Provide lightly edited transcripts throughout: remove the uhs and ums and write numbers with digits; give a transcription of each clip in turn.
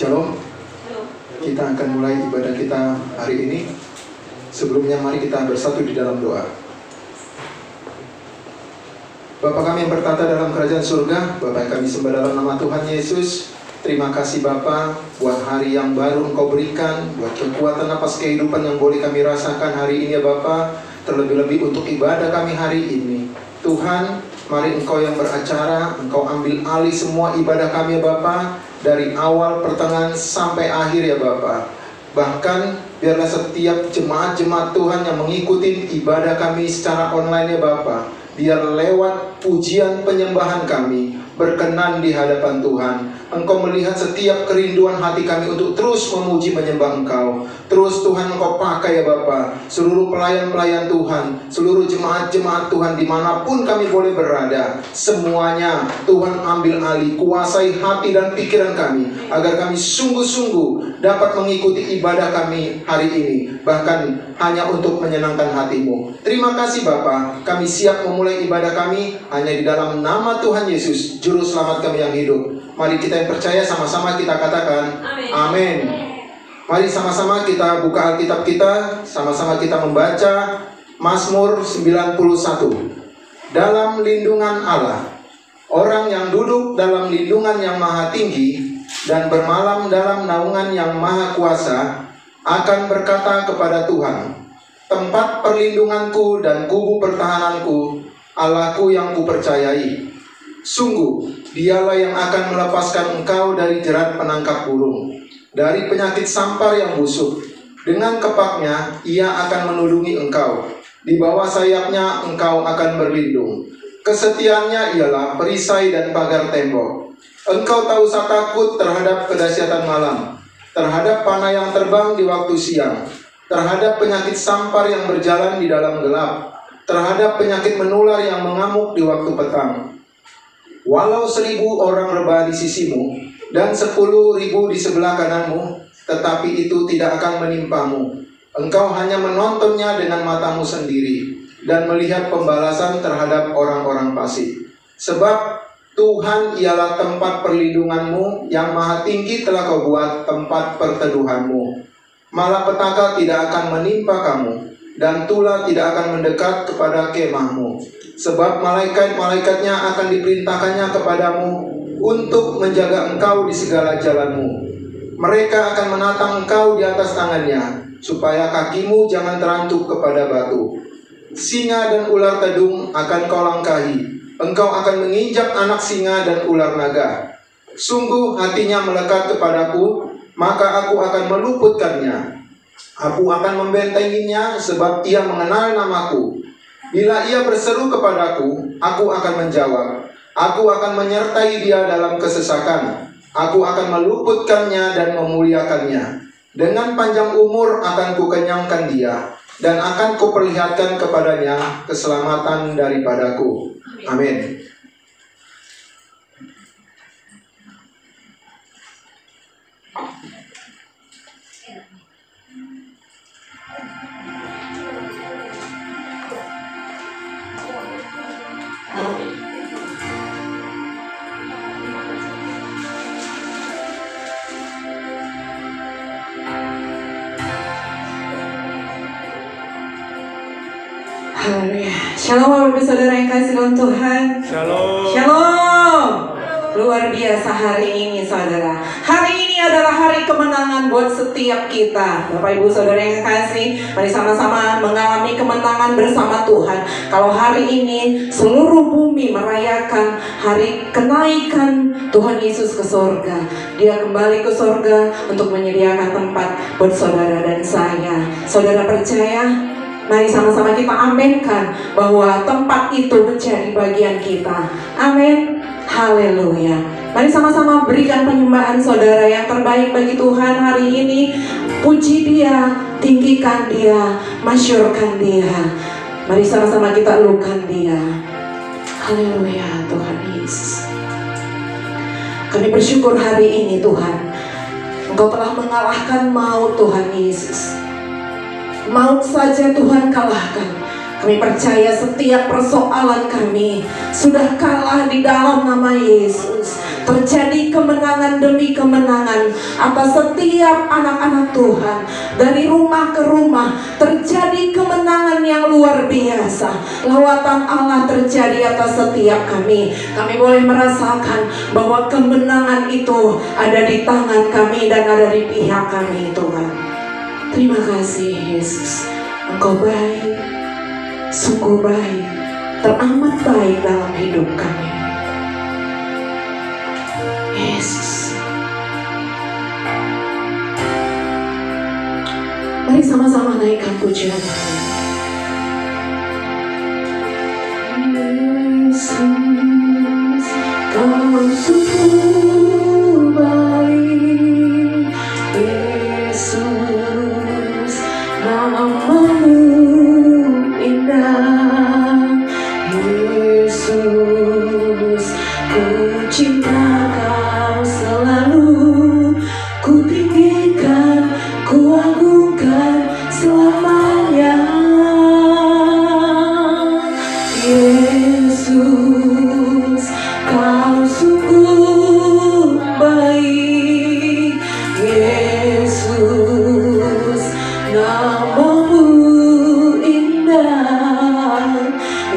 Shalom. Kita akan mulai ibadah kita hari ini. Sebelumnya mari kita bersatu di dalam doa. Bapa kami yang bertata dalam kerajaan surga, Bapa yang kami sembah dalam nama Tuhan Yesus. Terima kasih Bapa buat hari yang baru Engkau berikan, buat kekuatan napas kehidupan yang boleh kami rasakan hari ini ya Bapa. Terlebih-lebih untuk ibadah kami hari ini. Tuhan, mari Engkau yang beracara, Engkau ambil alih semua ibadah kami ya Bapa, dari awal, pertengahan, sampai akhir ya Bapa. Bahkan biarlah setiap jemaat-jemaat Tuhan yang mengikuti ibadah kami secara online ya Bapa, biar lewat pujian penyembahan kami berkenan di hadapan Tuhan. Engkau melihat setiap kerinduan hati kami untuk terus memuji menyembah Engkau. Terus Tuhan Engkau pakai ya Bapa seluruh pelayan-pelayan Tuhan, seluruh jemaat-jemaat Tuhan dimanapun kami boleh berada. Semuanya Tuhan ambil alih, kuasai hati dan pikiran kami, agar kami sungguh-sungguh dapat mengikuti ibadah kami hari ini, bahkan hanya untuk menyenangkan hati-Mu. Terima kasih Bapa, kami siap memulai ibadah kami hanya di dalam nama Tuhan Yesus, Juru Selamat kami yang hidup. Mari kita yang percaya sama-sama kita katakan amin. Mari sama-sama kita buka Alkitab kita, sama-sama kita membaca Mazmur 91. Dalam lindungan Allah, orang yang duduk dalam lindungan yang maha tinggi dan bermalam dalam naungan yang maha kuasa akan berkata kepada Tuhan, tempat perlindunganku dan kubu pertahananku, Allahku yang kupercayai. Sungguh, dialah yang akan melepaskan engkau dari jerat penangkap burung, dari penyakit sampar yang busuk. Dengan kepaknya, ia akan menulungi engkau. Di bawah sayapnya engkau akan berlindung. Kesetiaannya ialah perisai dan pagar tembok. Engkau tak usah takut terhadap kedahsyatan malam, terhadap panah yang terbang di waktu siang, terhadap penyakit sampar yang berjalan di dalam gelap, terhadap penyakit menular yang mengamuk di waktu petang. Walau 1.000 orang rebah di sisimu dan 10.000 di sebelah kananmu, tetapi itu tidak akan menimpamu. Engkau hanya menontonnya dengan matamu sendiri dan melihat pembalasan terhadap orang-orang fasik. Sebab Tuhan ialah tempat perlindunganmu, yang maha tinggi telah kau buat tempat perteduhanmu. Malapetaka tidak akan menimpa kamu, dan tulah tidak akan mendekat kepada kemahmu. Sebab malaikat-malaikatnya akan diperintahkannya kepadamu untuk menjaga engkau di segala jalanmu. Mereka akan menatang engkau di atas tangannya, supaya kakimu jangan terantuk kepada batu. Singa dan ular tedung akan kau langkahi. Engkau akan menginjak anak singa dan ular naga. Sungguh hatinya melekat kepadaku, maka aku akan meluputkannya. Aku akan membentenginya, sebab ia mengenal namaku. Bila ia berseru kepadaku, aku akan menjawab. Aku akan menyertai dia dalam kesesakan. Aku akan meluputkannya dan memuliakannya. Dengan panjang umur akan kukenyangkan dia, dan akan kuperlihatkan kepadanya keselamatan daripadaku. Amin. Haleluya. Shalom Bapak Ibu Saudara yang kasih dalam Tuhan. Shalom. Shalom. Luar biasa hari ini saudara. Hari ini adalah hari kemenangan buat setiap kita. Bapak Ibu Saudara yang kasih, mari sama-sama mengalami kemenangan bersama Tuhan. Kalau hari ini seluruh bumi merayakan hari kenaikan Tuhan Yesus ke surga. Dia kembali ke surga untuk menyediakan tempat buat saudara dan saya. Saudara percaya? Mari sama-sama kita aminkan bahwa tempat itu menjadi bagian kita. Amin. Haleluya. Mari sama-sama berikan penyembahan saudara yang terbaik bagi Tuhan hari ini. Puji Dia, tinggikan Dia, masyurkan Dia. Mari sama-sama kita elukan Dia. Haleluya Tuhan Yesus. Kami bersyukur hari ini Tuhan, Engkau telah mengalahkan maut Tuhan Yesus. Maut saja Tuhan kalahkan. Kami percaya setiap persoalan kami sudah kalah di dalam nama Yesus. terjadi kemenangan demi kemenangan atas setiap anak-anak Tuhan. Dari rumah ke rumah terjadi kemenangan yang luar biasa. Lawatan Allah terjadi atas setiap kami. Kami boleh merasakan bahwa kemenangan itu ada di tangan kami dan ada di pihak kami, Tuhan. Terima kasih Yesus. Engkau baik, sungguh baik, teramat baik dalam hidup kami. Yesus. Mari sama-sama naikkan pujian. Yesus, Kau sungguh baik. Yesus, namamu indah. Yesus, ku cinta Kau selalu, ku tinggikan, ku agungkan selamanya. Yesus, Kau sungguh baik. Yesus, namamu indah.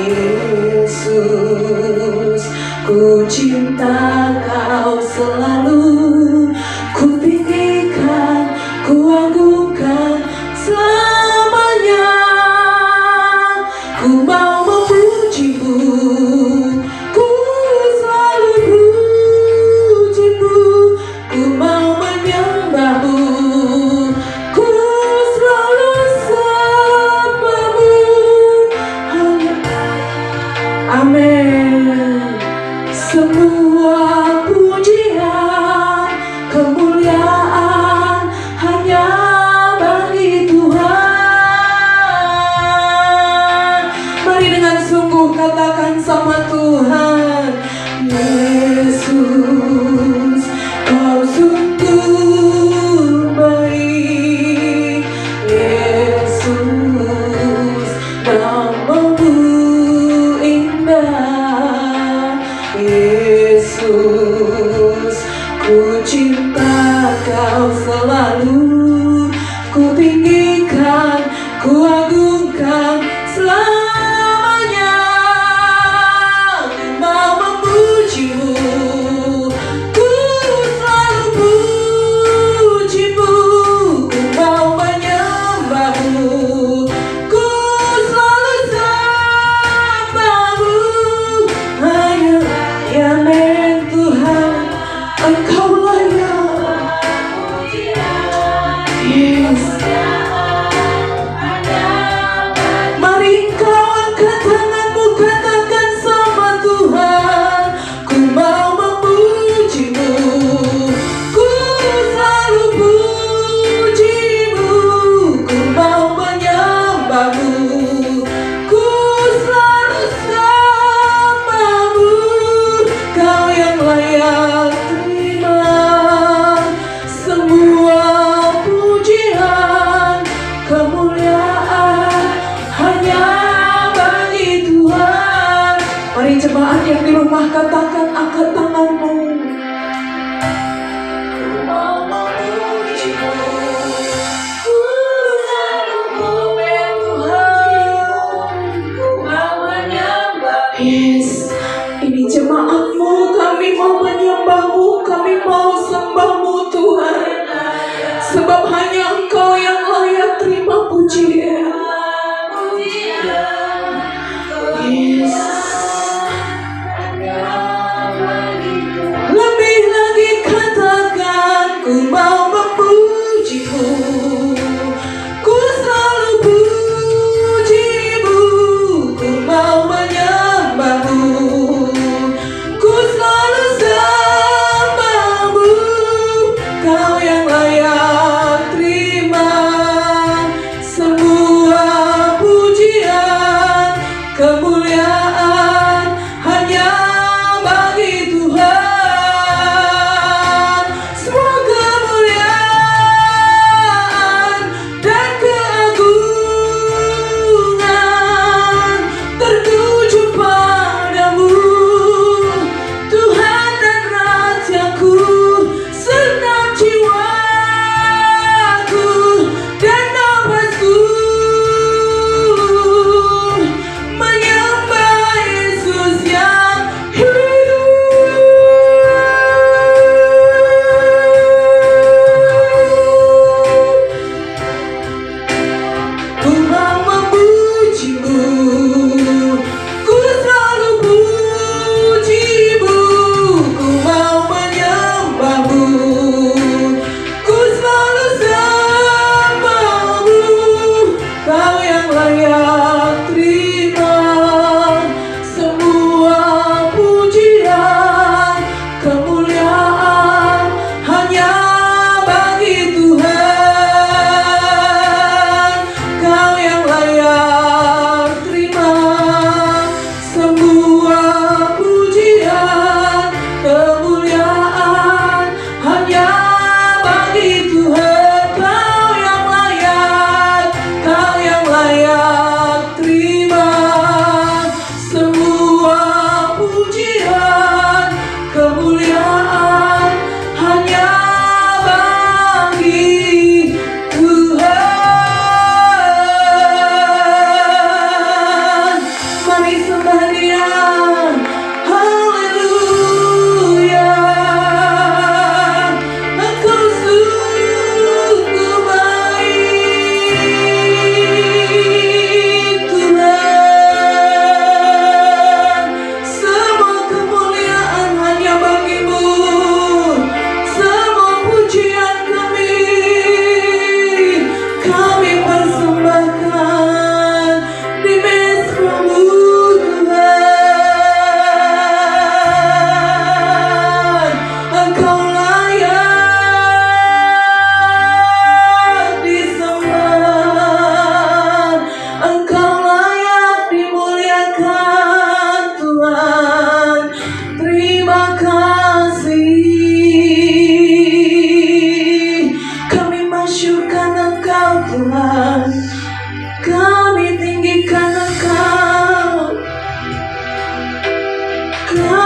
Yesus, ku cinta Kau selalu, ku tinggikan, ku agungkan selamanya. Ku mau memuji-Mu, ku selalu puji-Mu. Ku mau menyembah-Mu, ku selalu sembah-Mu. Amin. Semua pujian, kemuliaan hanya bagi Tuhan. Mari dengan sungguh katakan sama Tuhan, Yesus, Kau sungguh baik. Yesus, namamu indah. Yesus, ku cinta Kau selalu, ku tinggikan, ku agungkan selamanya. Ku mau memuji-Mu, ku selalu puji-Mu. Ku mau menyembah-Mu, ku selalu sembah-Mu. Hanya Amin Tuhan, Engkau layak. Yes. Mari engkau angkat tanganmu, katakan sama Tuhan, ku mau memuji-Mu, ku selalu puji-Mu. Ku mau menyembah-Mu, ku selalu sembah-Mu. Kau yang layak terima semua pujian, kemuliaan hanya bagi Tuhan. Mari jemaat yang di rumah katakan, angkat tanganmu. Ku mau memuji-Mu, ku selalu Tuhan, ku mau menyembah. Yes, ini jemaatmu, kami mau menyembah-Mu, kami mau sembah-Mu Tuhan. Sebab hanya Engkau yang layak terima pujian. Yes.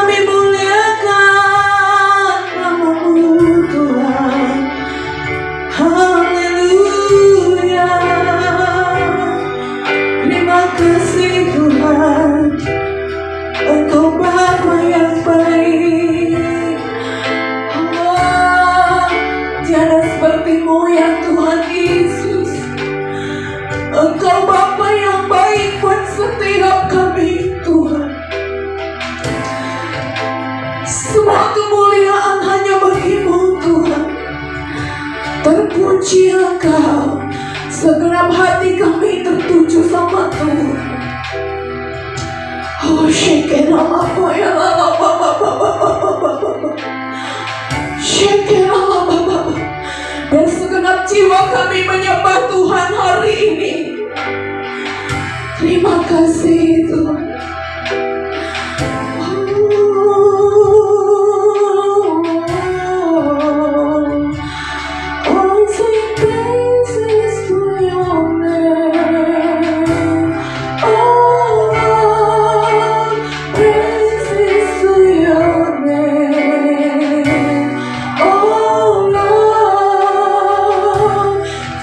Kami muliakan nama-Mu Tuhan. Haleluya. Terima kasih Tuhan, Engkau Bapa yang baik. Tiada seperti-Mu ya Tuhan Yesus. Engkau Bapa yang baik buat setiap kami Tuhan. Semua kemuliaan hanya bagi-Mu Tuhan. Terpuji Engkau, segenap hati kami tertuju sama Tuhan. Oh, dan segenap jiwa kami menyembah Tuhan hari ini. Terima kasih Tuhan.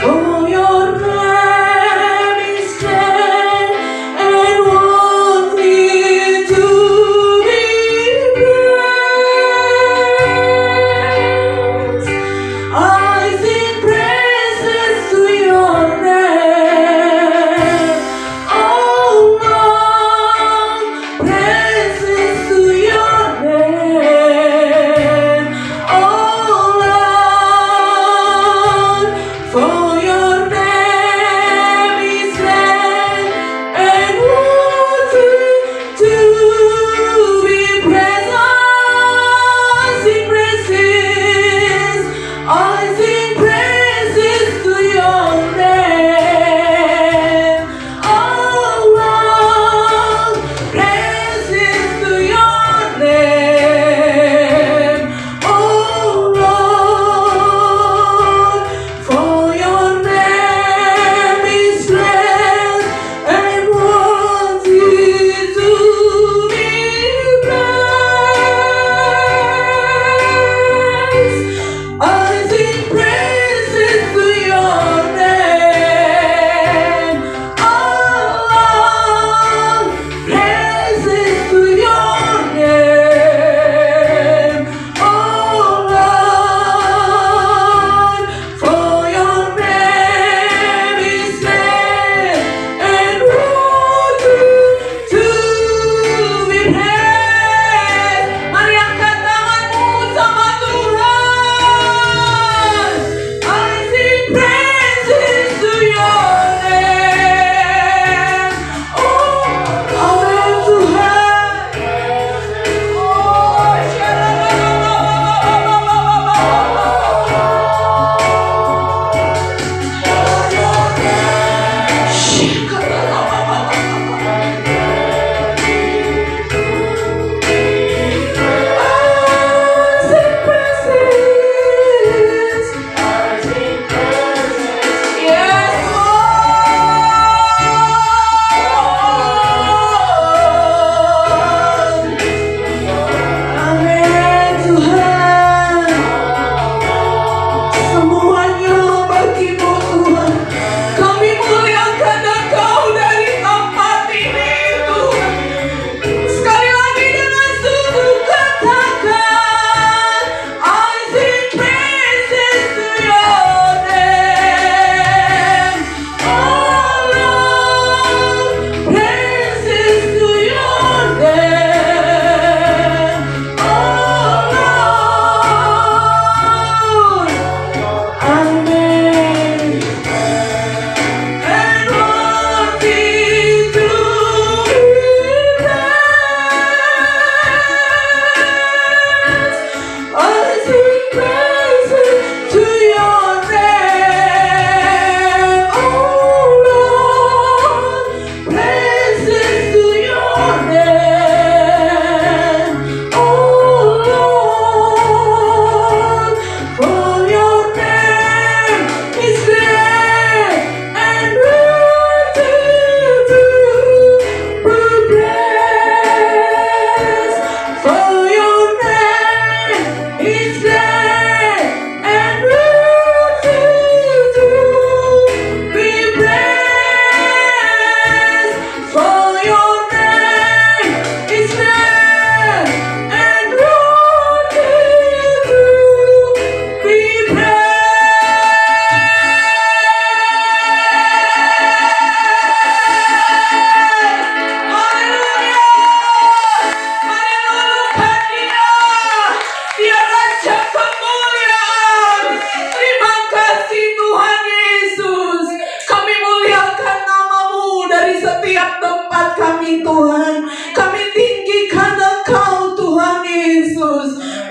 For your name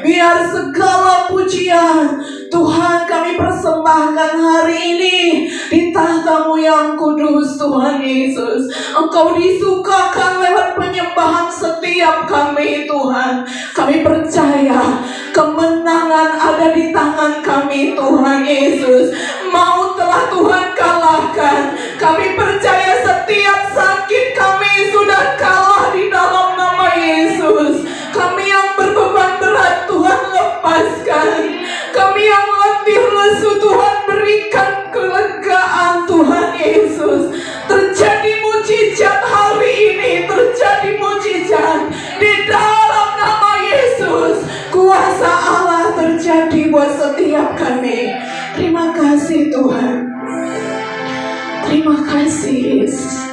Biar segala pujian Tuhan kami persembahkan hari ini di tahta-Mu yang kudus, Tuhan Yesus. Engkau disukakan lewat penyembahan setiap kami, Tuhan. Kami percaya kemenangan ada di tangan kami, Tuhan Yesus. Maut telah Tuhan kalahkan. Kami percaya setiap sakit kami sudah kalah di dalam nama Yesus. Kami yang berbeban berat Tuhan lepaskan. Kami yang letih lesu Tuhan berikan kelegaan, Tuhan Yesus. Terjadi mujizat hari ini, terjadi mujizat di dalam nama Yesus. Kuasa Allah terjadi buat setiap kami. Terima kasih Tuhan. Terima kasih Yesus.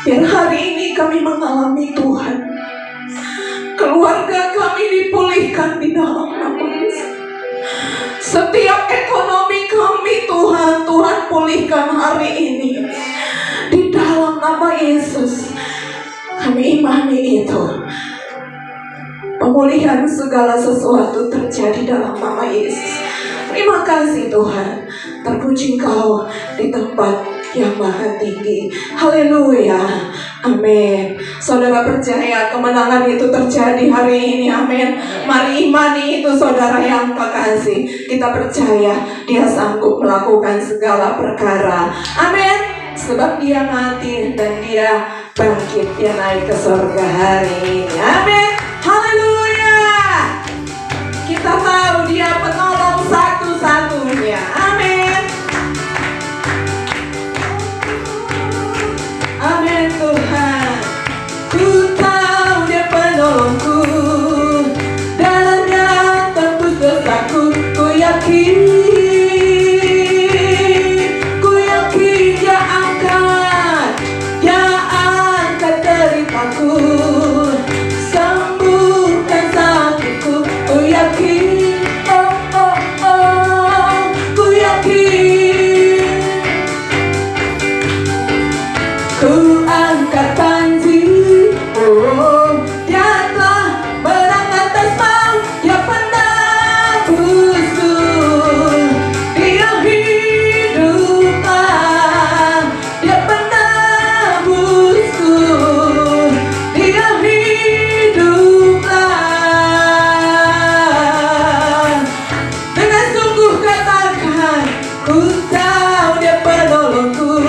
Biar hari ini kami mengalami Tuhan, keluarga kami dipulihkan di dalam nama Yesus. Setiap ekonomi kami Tuhan, Tuhan pulihkan hari ini di dalam nama Yesus. Kami imani itu. Pemulihan segala sesuatu terjadi dalam nama Yesus. Terima kasih Tuhan. Terpuji Engkau di tempat yang maha tinggi. Haleluya. Amin. Saudara percaya kemenangan itu terjadi hari ini. Amin. Mari imani itu saudara yang kekasih. Kita percaya Dia sanggup melakukan segala perkara. Amin. Sebab Dia mati dan Dia bangkit. Dia naik ke surga hari ini. Amin. Haleluya. Kita tahu Dia penolong satu-satunya. Amin. Amin Tuhan. Ku tahu Dia penolongku, dalamnya tembus dosaku. Ku yakin Dia angkat deritaku, sembuhkan sakitku. Ku yakin, ku yakin. Ku angkat panji, Dia telah menang atas maut. Dia penebusku, Dia hiduplah. Dia penebusku, Dia hiduplah. Dengan sungguh katakan, ku tahu Dia penolongku,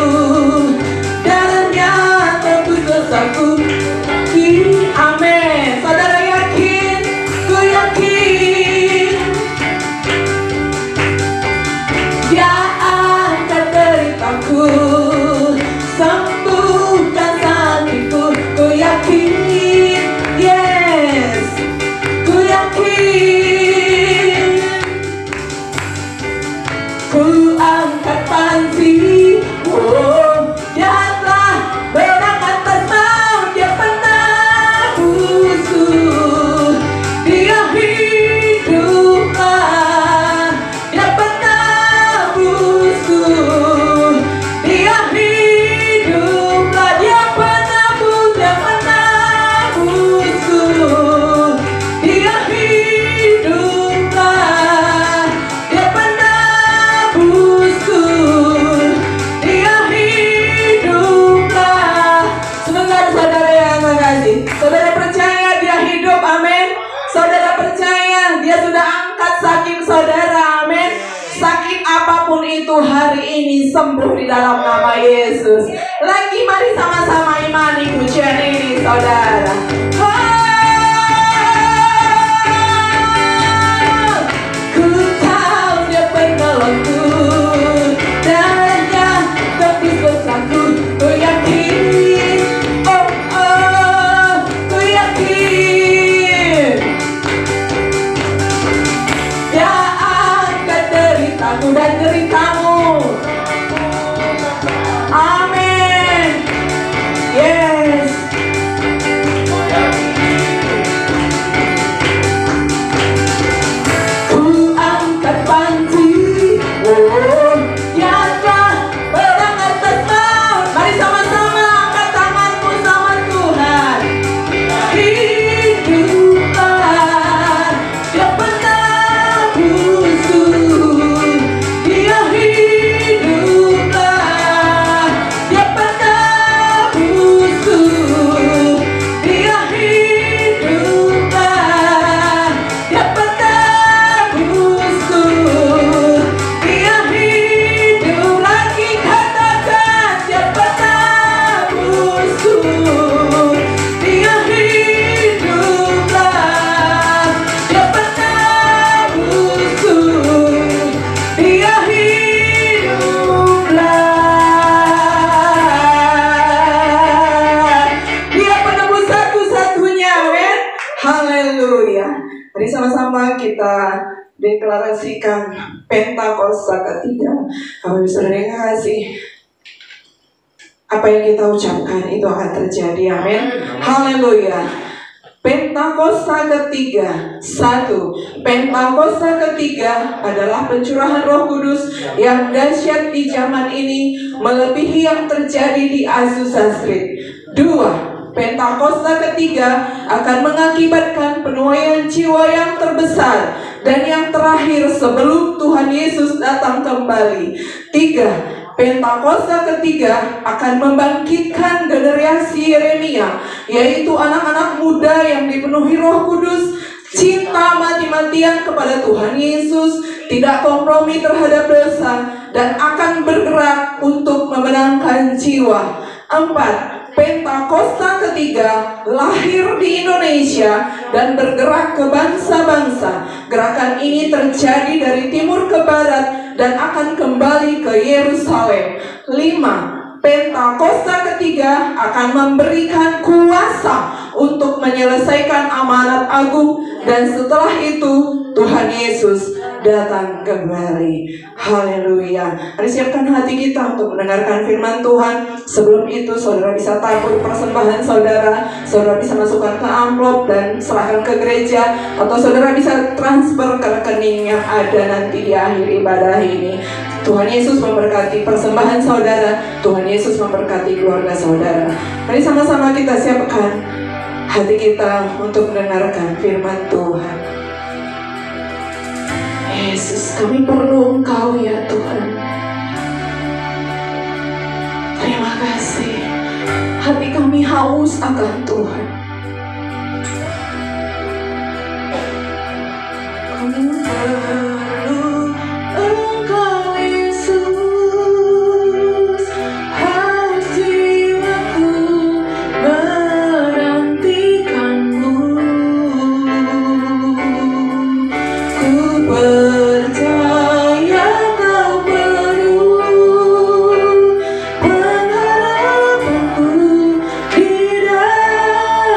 dalamnya tembus dosaku. Amin. Saudara yakin? Ku yakin. Dia angkat deritaku, sembuhkan sakitku. Ku yakin. Yes. Ku yakin. Ku angkat panji, Dia telah menang atas maut. Dia penebusku, Dia hiduplah. Dia penebusku, Dia hiduplah. Dia penebusku, Dia hiduplah. Dia penebusku, Dia hiduplah. Sebentar saudara yang terkasih, saudara percaya Dia hidup, amin. Saudara percaya Dia sudah angkat sakit saudara, amin. Sakit apapun itu hari ini sembuh di dalam nama Yesus. Lagi mari sama-sama imani pujian ini saudara. Ku tahu Dia penolongku, dalamnya tembus dosaku. Ku yakin, ku yakin. Dia angkat deritaku dan deritamu. Amin. Yes. Haleluya. Mari sama-sama kita deklarasikan Pentakosta ketiga. Bapak Ibu Saudara yang kasih, apa yang kita ucapkan itu akan terjadi. Amin. Haleluya. Pentakosta ketiga. 1. Pentakosta ketiga adalah pencurahan Roh Kudus yang dahsyat di zaman ini, melebihi yang terjadi di Azusa Street. 2. Pentakosta ketiga akan mengakibatkan penuaian jiwa yang terbesar dan yang terakhir sebelum Tuhan Yesus datang kembali. 3. Pentakosta ketiga akan membangkitkan generasi Yeremia, yaitu anak-anak muda yang dipenuhi Roh Kudus, cinta mati-matian kepada Tuhan Yesus, tidak kompromi terhadap dosa, dan akan bergerak untuk memenangkan jiwa. 4. Pentakosta ketiga lahir di Indonesia dan bergerak ke bangsa-bangsa. Gerakan ini terjadi dari timur ke barat dan akan kembali ke Yerusalem. 5. Pentakosta ketiga akan memberikan kuasa untuk menyelesaikan amanat agung, dan setelah itu Tuhan Yesus datang kembali. Haleluya. Mari siapkan hati kita untuk mendengarkan firman Tuhan. Sebelum itu saudara bisa tabur persembahan saudara. Saudara bisa masukkan ke amplop dan serahkan ke gereja, atau saudara bisa transfer ke rekening yang ada nanti di akhir ibadah ini. Tuhan Yesus memberkati persembahan saudara. Tuhan Yesus memberkati keluarga saudara. Mari sama-sama kita siapkan hati kita untuk mendengarkan firman Tuhan. Yesus, kami perlu Engkau ya Tuhan. Terima kasih. Hati kami haus akan Tuhan. Kami perlu Engkau Yesus. Haus jiwaku menantikanmu. Ku percaya Kau penuh pengharapanku di dalam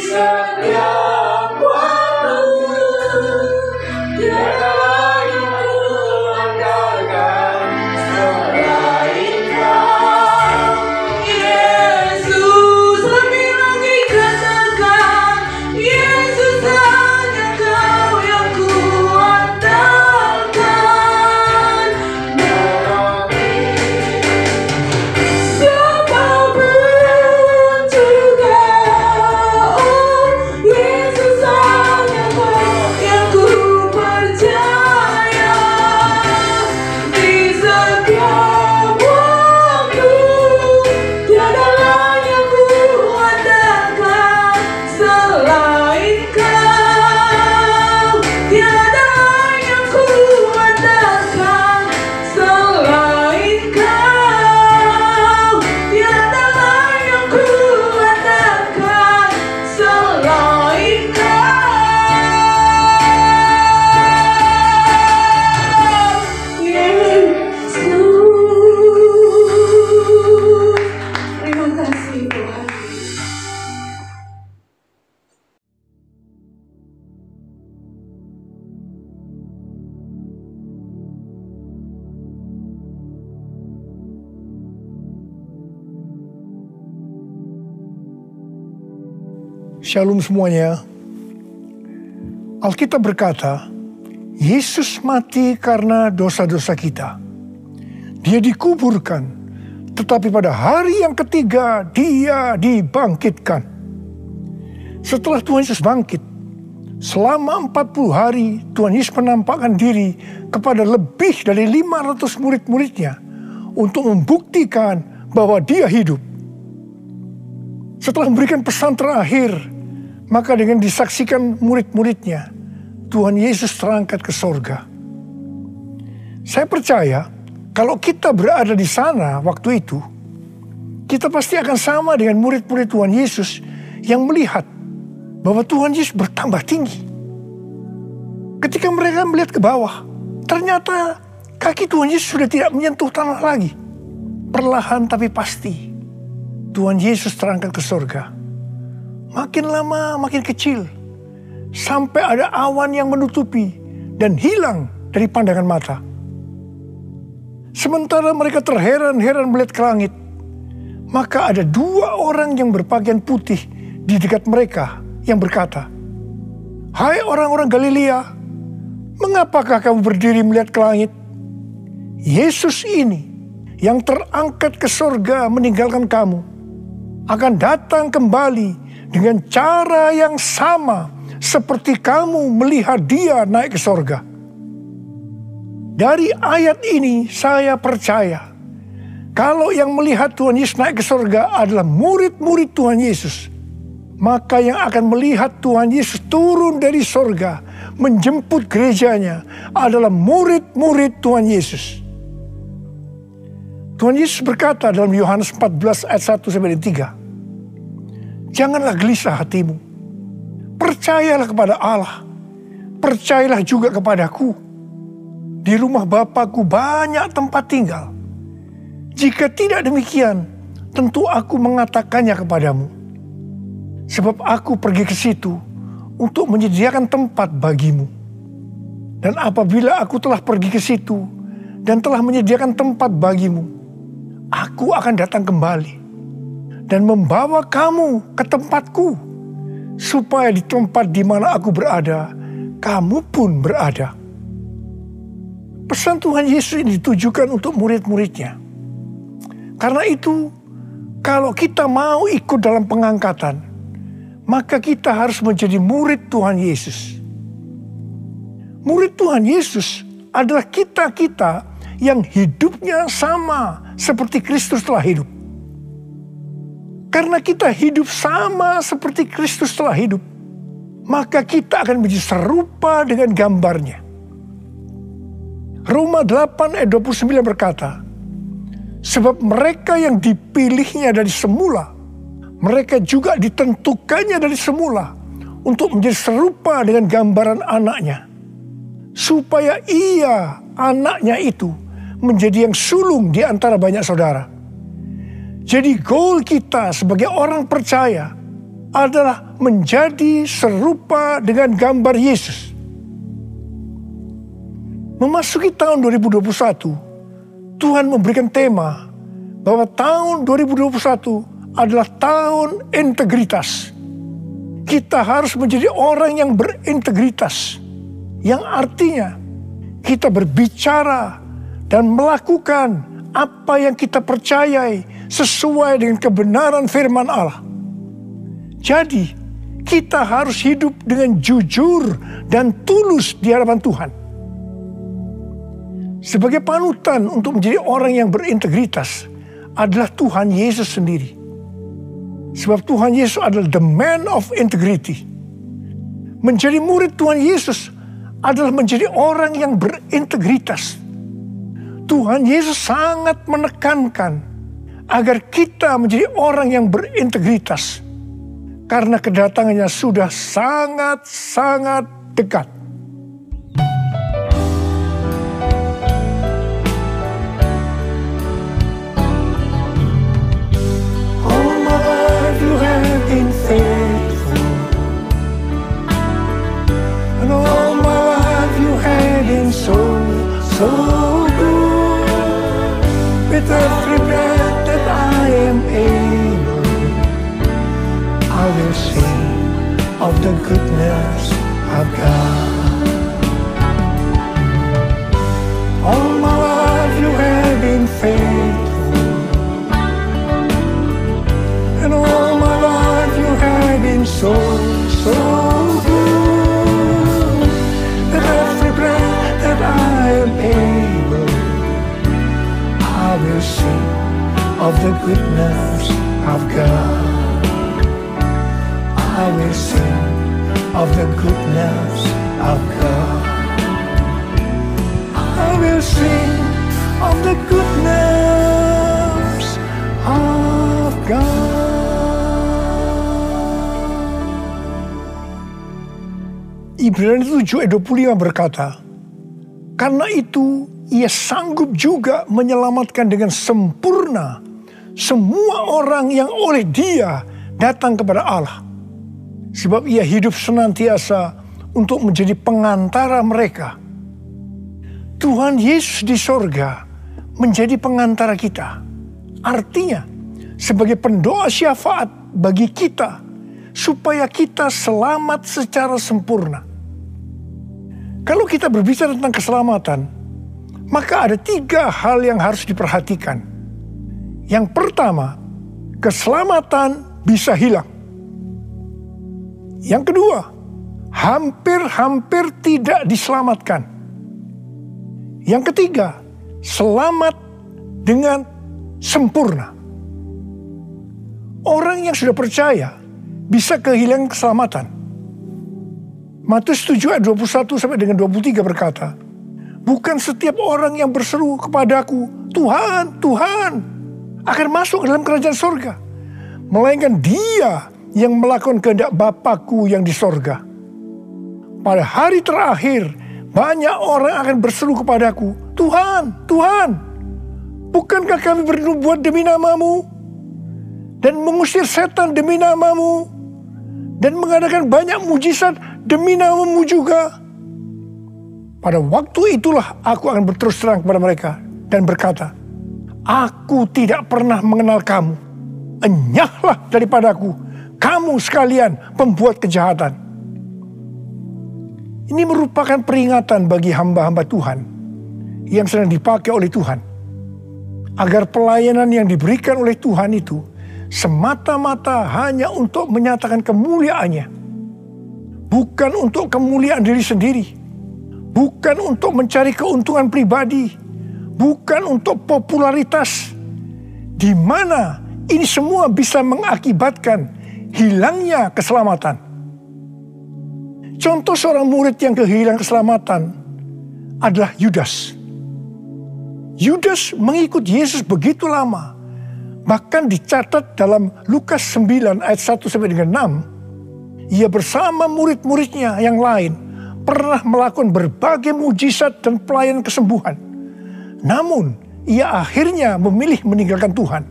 setiap waktu, tiada lagi kuandalkan selain Kau. Yesus, lebih lagi katakan, Yesus hanya Kau yang kuandalkan. Siapapun juga, oh Yesus hanya Kau yang ku percaya. Di setiap waktu, tiada lagi yang ku andalkan selain Kau. Tiada lagi yang ku andalkan selain Kau. Tiada lagi yang ku andalkan selain Kau. Yesus. Terima kasih Tuhan. Shalom semuanya. Alkitab berkata, Yesus mati karena dosa-dosa kita. Dia dikuburkan, tetapi pada hari yang ketiga dia dibangkitkan. Setelah Tuhan Yesus bangkit, selama 40 hari Tuhan Yesus menampakkan diri kepada lebih dari 500 murid-muridnya untuk membuktikan bahwa dia hidup. Setelah memberikan pesan terakhir, maka dengan disaksikan murid-muridnya, Tuhan Yesus terangkat ke sorga. Saya percaya kalau kita berada di sana waktu itu, kita pasti akan sama dengan murid-murid Tuhan Yesus yang melihat bahwa Tuhan Yesus bertambah tinggi. Ketika mereka melihat ke bawah, ternyata kaki Tuhan Yesus sudah tidak menyentuh tanah lagi. Perlahan tapi pasti, Tuhan Yesus terangkat ke sorga. Makin lama makin kecil, sampai ada awan yang menutupi dan hilang dari pandangan mata. Sementara mereka terheran-heran melihat ke langit, maka ada 2 orang yang berpakaian putih di dekat mereka yang berkata, "Hai orang-orang Galilea, mengapakah kamu berdiri melihat ke langit? Yesus ini yang terangkat ke sorga meninggalkan kamu, akan datang kembali dengan cara yang sama seperti kamu melihat dia naik ke sorga." Dari ayat ini saya percaya kalau yang melihat Tuhan Yesus naik ke sorga adalah murid-murid Tuhan Yesus, maka yang akan melihat Tuhan Yesus turun dari sorga menjemput gerejanya adalah murid-murid Tuhan Yesus. Tuhan Yesus berkata dalam Yohanes 14 ayat 1-3, "Janganlah gelisah hatimu, percayalah kepada Allah, percayalah juga kepadaku. Di rumah Bapa-Ku banyak tempat tinggal. Jika tidak demikian, tentu Aku mengatakannya kepadamu. Sebab Aku pergi ke situ untuk menyediakan tempat bagimu. Dan apabila Aku telah pergi ke situ dan telah menyediakan tempat bagimu, Aku akan datang kembali dan membawa kamu ke tempatku, supaya di tempat di mana Aku berada, kamu pun berada." Pesan Tuhan Yesus ini ditujukan untuk murid-muridnya. Karena itu, kalau kita mau ikut dalam pengangkatan, maka kita harus menjadi murid Tuhan Yesus. Murid Tuhan Yesus adalah kita-kita yang hidupnya sama seperti Kristus telah hidup. Karena kita hidup sama seperti Kristus telah hidup, maka kita akan menjadi serupa dengan gambarnya. Roma 8 ayat 29 berkata, "Sebab mereka yang dipilihnya dari semula, mereka juga ditentukannya dari semula untuk menjadi serupa dengan gambaran anaknya, supaya ia, anaknya itu, menjadi yang sulung di antara banyak saudara." Jadi goal kita sebagai orang percaya adalah menjadi serupa dengan gambar Yesus. Memasuki tahun 2021, Tuhan memberikan tema bahwa tahun 2021 adalah tahun integritas. Kita harus menjadi orang yang berintegritas, yang artinya kita berbicara dan melakukan apa yang kita percayai sesuai dengan kebenaran firman Allah. Jadi, kita harus hidup dengan jujur dan tulus di hadapan Tuhan. Sebagai panutan untuk menjadi orang yang berintegritas adalah Tuhan Yesus sendiri. Sebab Tuhan Yesus adalah the man of integrity. Menjadi murid Tuhan Yesus adalah menjadi orang yang berintegritas. Tuhan Yesus sangat menekankan agar kita menjadi orang yang berintegritas. Karena kedatangannya sudah sangat-sangat dekat. All my life you have been faithful, and all my life you have been so good. With every breath that I am able, I will sing of the goodness of God. All my life you have been faithful, and all my life you have been so good. With every breath that I am able, I will sing of the goodness of God. I will sing of the goodness of God. I will sing of the goodness of God. Ibrani 7 ayat 25 berkata, karena itu ia sanggup juga menyelamatkan dengan sempurna semua orang yang oleh Dia datang kepada Allah. Sebab ia hidup senantiasa untuk menjadi pengantara mereka. Tuhan Yesus di sorga menjadi pengantara kita. Artinya, sebagai pendoa syafaat bagi kita, supaya kita selamat secara sempurna. Kalau kita berbicara tentang keselamatan, maka ada 3 hal yang harus diperhatikan. Yang pertama, keselamatan bisa hilang. Yang kedua, hampir-hampir tidak diselamatkan. Yang ketiga, selamat dengan sempurna. Orang yang sudah percaya bisa kehilangan keselamatan. Matius 7 ayat 21 sampai dengan 23 berkata, bukan setiap orang yang berseru kepadaku, Tuhan, Tuhan, akan masuk ke dalam kerajaan sorga, melainkan dia yang melakukan kehendak Bapakku yang di sorga. Pada hari terakhir, banyak orang akan berseru kepadaku, Tuhan, Tuhan, bukankah kami bernubuat demi namamu, dan mengusir setan demi namamu, dan mengadakan banyak mujizat demi namamu juga? Pada waktu itulah aku akan berterus terang kepada mereka, dan berkata, aku tidak pernah mengenal kamu, enyahlah daripadaku, kamu sekalian pembuat kejahatan. Ini merupakan peringatan bagi hamba-hamba Tuhan yang sedang dipakai oleh Tuhan. Agar pelayanan yang diberikan oleh Tuhan itu semata-mata hanya untuk menyatakan kemuliaannya. Bukan untuk kemuliaan diri sendiri. Bukan untuk mencari keuntungan pribadi. Bukan untuk popularitas. Di mana ini semua bisa mengakibatkan hilangnya keselamatan. Contoh seorang murid yang kehilangan keselamatan adalah Yudas. Yudas mengikut Yesus begitu lama. Bahkan dicatat dalam Lukas 9 ayat 1 sampai dengan 6. Ia bersama murid-muridnya yang lain pernah melakukan berbagai mujizat dan pelayanan kesembuhan. Namun ia akhirnya memilih meninggalkan Tuhan.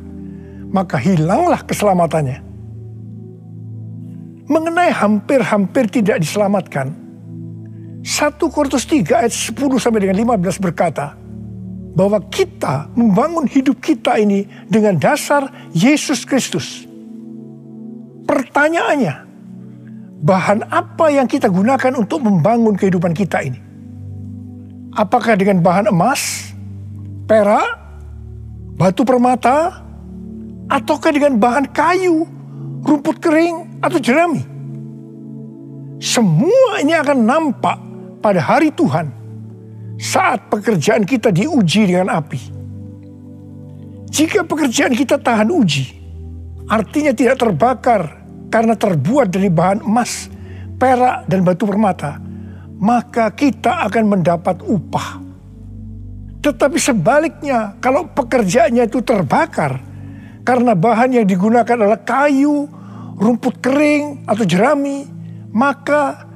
Maka hilanglah keselamatannya. Mengenai hampir-hampir tidak diselamatkan, 1 Korintus 3 ayat 10 sampai dengan 15 berkata bahwa kita membangun hidup kita ini dengan dasar Yesus Kristus. Pertanyaannya, bahan apa yang kita gunakan untuk membangun kehidupan kita ini? Apakah dengan bahan emas, perak, batu permata, ataukah dengan bahan kayu, rumput kering, atau jerami? Semua ini akan nampak pada hari Tuhan saat pekerjaan kita diuji dengan api. Jika pekerjaan kita tahan uji, artinya tidak terbakar karena terbuat dari bahan emas, perak, dan batu permata, maka kita akan mendapat upah. Tetapi sebaliknya, kalau pekerjaannya itu terbakar karena bahan yang digunakan adalah kayu, rumput kering, atau jerami, maka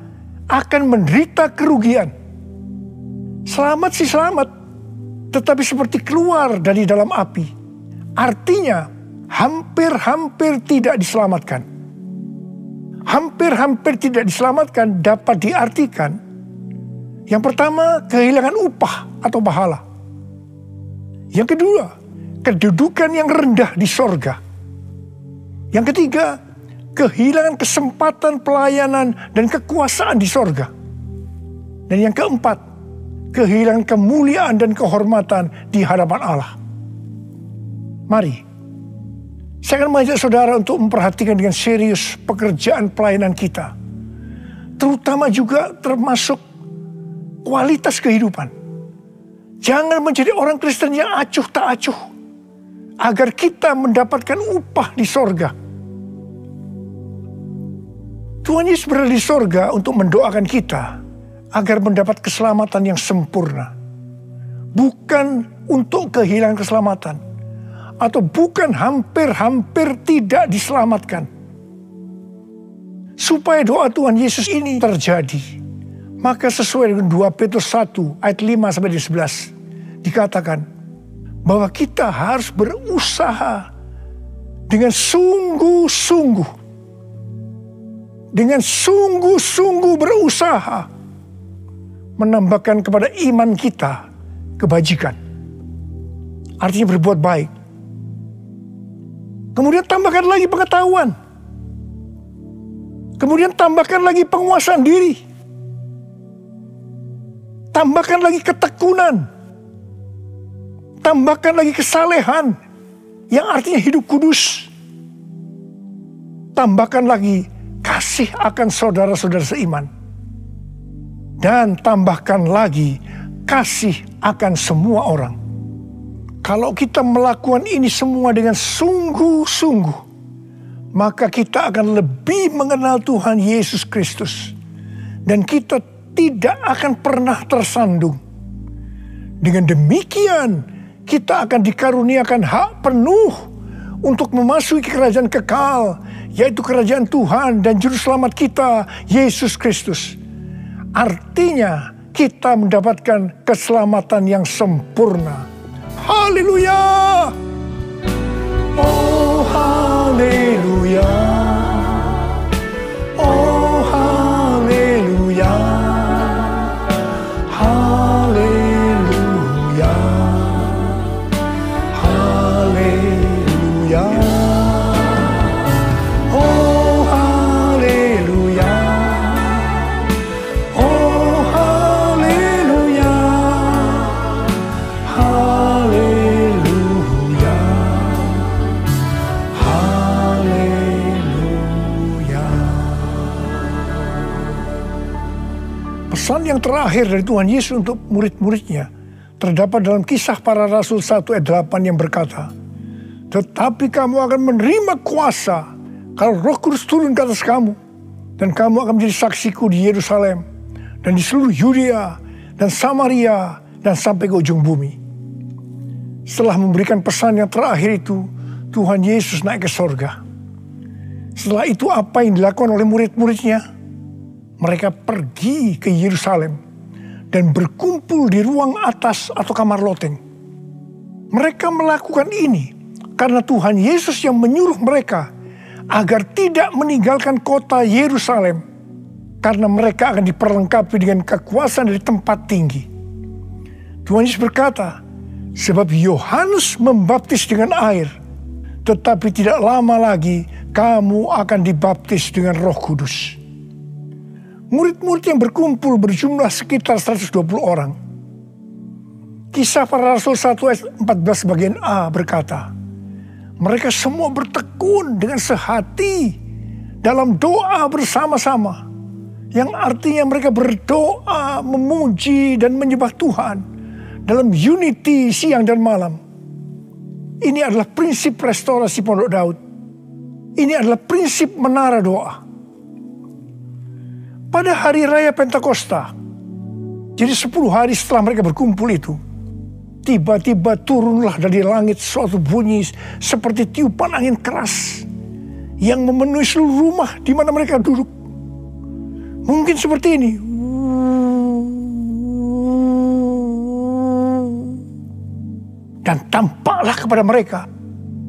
akan menderita kerugian. Selamat sih selamat, tetapi seperti keluar dari dalam api. Artinya, hampir-hampir tidak diselamatkan. Hampir-hampir tidak diselamatkan dapat diartikan, yang pertama, kehilangan upah atau pahala. Yang kedua, kedudukan yang rendah di sorga. Yang ketiga, kehilangan kesempatan pelayanan dan kekuasaan di sorga. Dan yang keempat, kehilangan kemuliaan dan kehormatan di hadapan Allah. Mari, saya akan mengajak saudara untuk memperhatikan dengan serius pekerjaan pelayanan kita. Terutama juga termasuk kualitas kehidupan. Jangan menjadi orang Kristen yang acuh tak acuh, agar kita mendapatkan upah di sorga. Tuhan Yesus berada di sorga untuk mendoakan kita agar mendapat keselamatan yang sempurna. Bukan untuk kehilangan keselamatan, atau bukan hampir-hampir tidak diselamatkan. Supaya doa Tuhan Yesus ini terjadi, maka sesuai dengan 2 Petrus 1 ayat 5 sampai 11 dikatakan bahwa kita harus berusaha dengan sungguh-sungguh. Dengan sungguh-sungguh berusaha menambahkan kepada iman kita kebajikan. Artinya berbuat baik. Kemudian tambahkan lagi pengetahuan. Kemudian tambahkan lagi penguasaan diri. Tambahkan lagi ketekunan. Tambahkan lagi kesalehan, yang artinya hidup kudus. Tambahkan lagi kasih akan saudara-saudara seiman. Dan tambahkan lagi kasih akan semua orang. Kalau kita melakukan ini semua dengan sungguh-sungguh, maka kita akan lebih mengenal Tuhan Yesus Kristus. Dan kita tidak akan pernah tersandung. Dengan demikian, kita akan dikaruniakan hak penuh untuk memasuki kerajaan kekal, yaitu kerajaan Tuhan dan Juru Selamat kita, Yesus Kristus. Artinya, kita mendapatkan keselamatan yang sempurna. Haleluya! Oh, haleluya! Oh, haleluya! Haleluya! Haleluya! Oh, haleluya! Oh, haleluya! Haleluya! Haleluya! Pesan yang terakhir dari Tuhan Yesus untuk murid-muridnya terdapat dalam Kisah Para Rasul 1 ayat 8 yang berkata, "Tetapi kamu akan menerima kuasa kalau Roh Kudus turun ke atas kamu, dan kamu akan menjadi saksiku di Yerusalem dan di seluruh Yudea dan Samaria dan sampai ke ujung bumi." Setelah memberikan pesan yang terakhir itu, Tuhan Yesus naik ke sorga. Setelah itu apa yang dilakukan oleh murid-muridnya? Mereka pergi ke Yerusalem dan berkumpul di ruang atas atau kamar loteng. Mereka melakukan ini karena Tuhan Yesus yang menyuruh mereka agar tidak meninggalkan kota Yerusalem, karena mereka akan diperlengkapi dengan kekuasaan dari tempat tinggi. Tuhan Yesus berkata, sebab Yohanes membaptis dengan air, tetapi tidak lama lagi kamu akan dibaptis dengan Roh Kudus. Murid-murid yang berkumpul berjumlah sekitar 120 orang. Kisah Para Rasul 1 ayat 14 bagian A berkata, mereka semua bertekun dengan sehati dalam doa bersama-sama, yang artinya mereka berdoa, memuji dan menyembah Tuhan dalam unity siang dan malam. Ini adalah prinsip restorasi Pondok Daud. Ini adalah prinsip menara doa. Pada hari raya Pentakosta, jadi 10 hari setelah mereka berkumpul itu, tiba-tiba turunlah dari langit suatu bunyi seperti tiupan angin keras yang memenuhi seluruh rumah di mana mereka duduk. Mungkin seperti ini. Dan tampaklah kepada mereka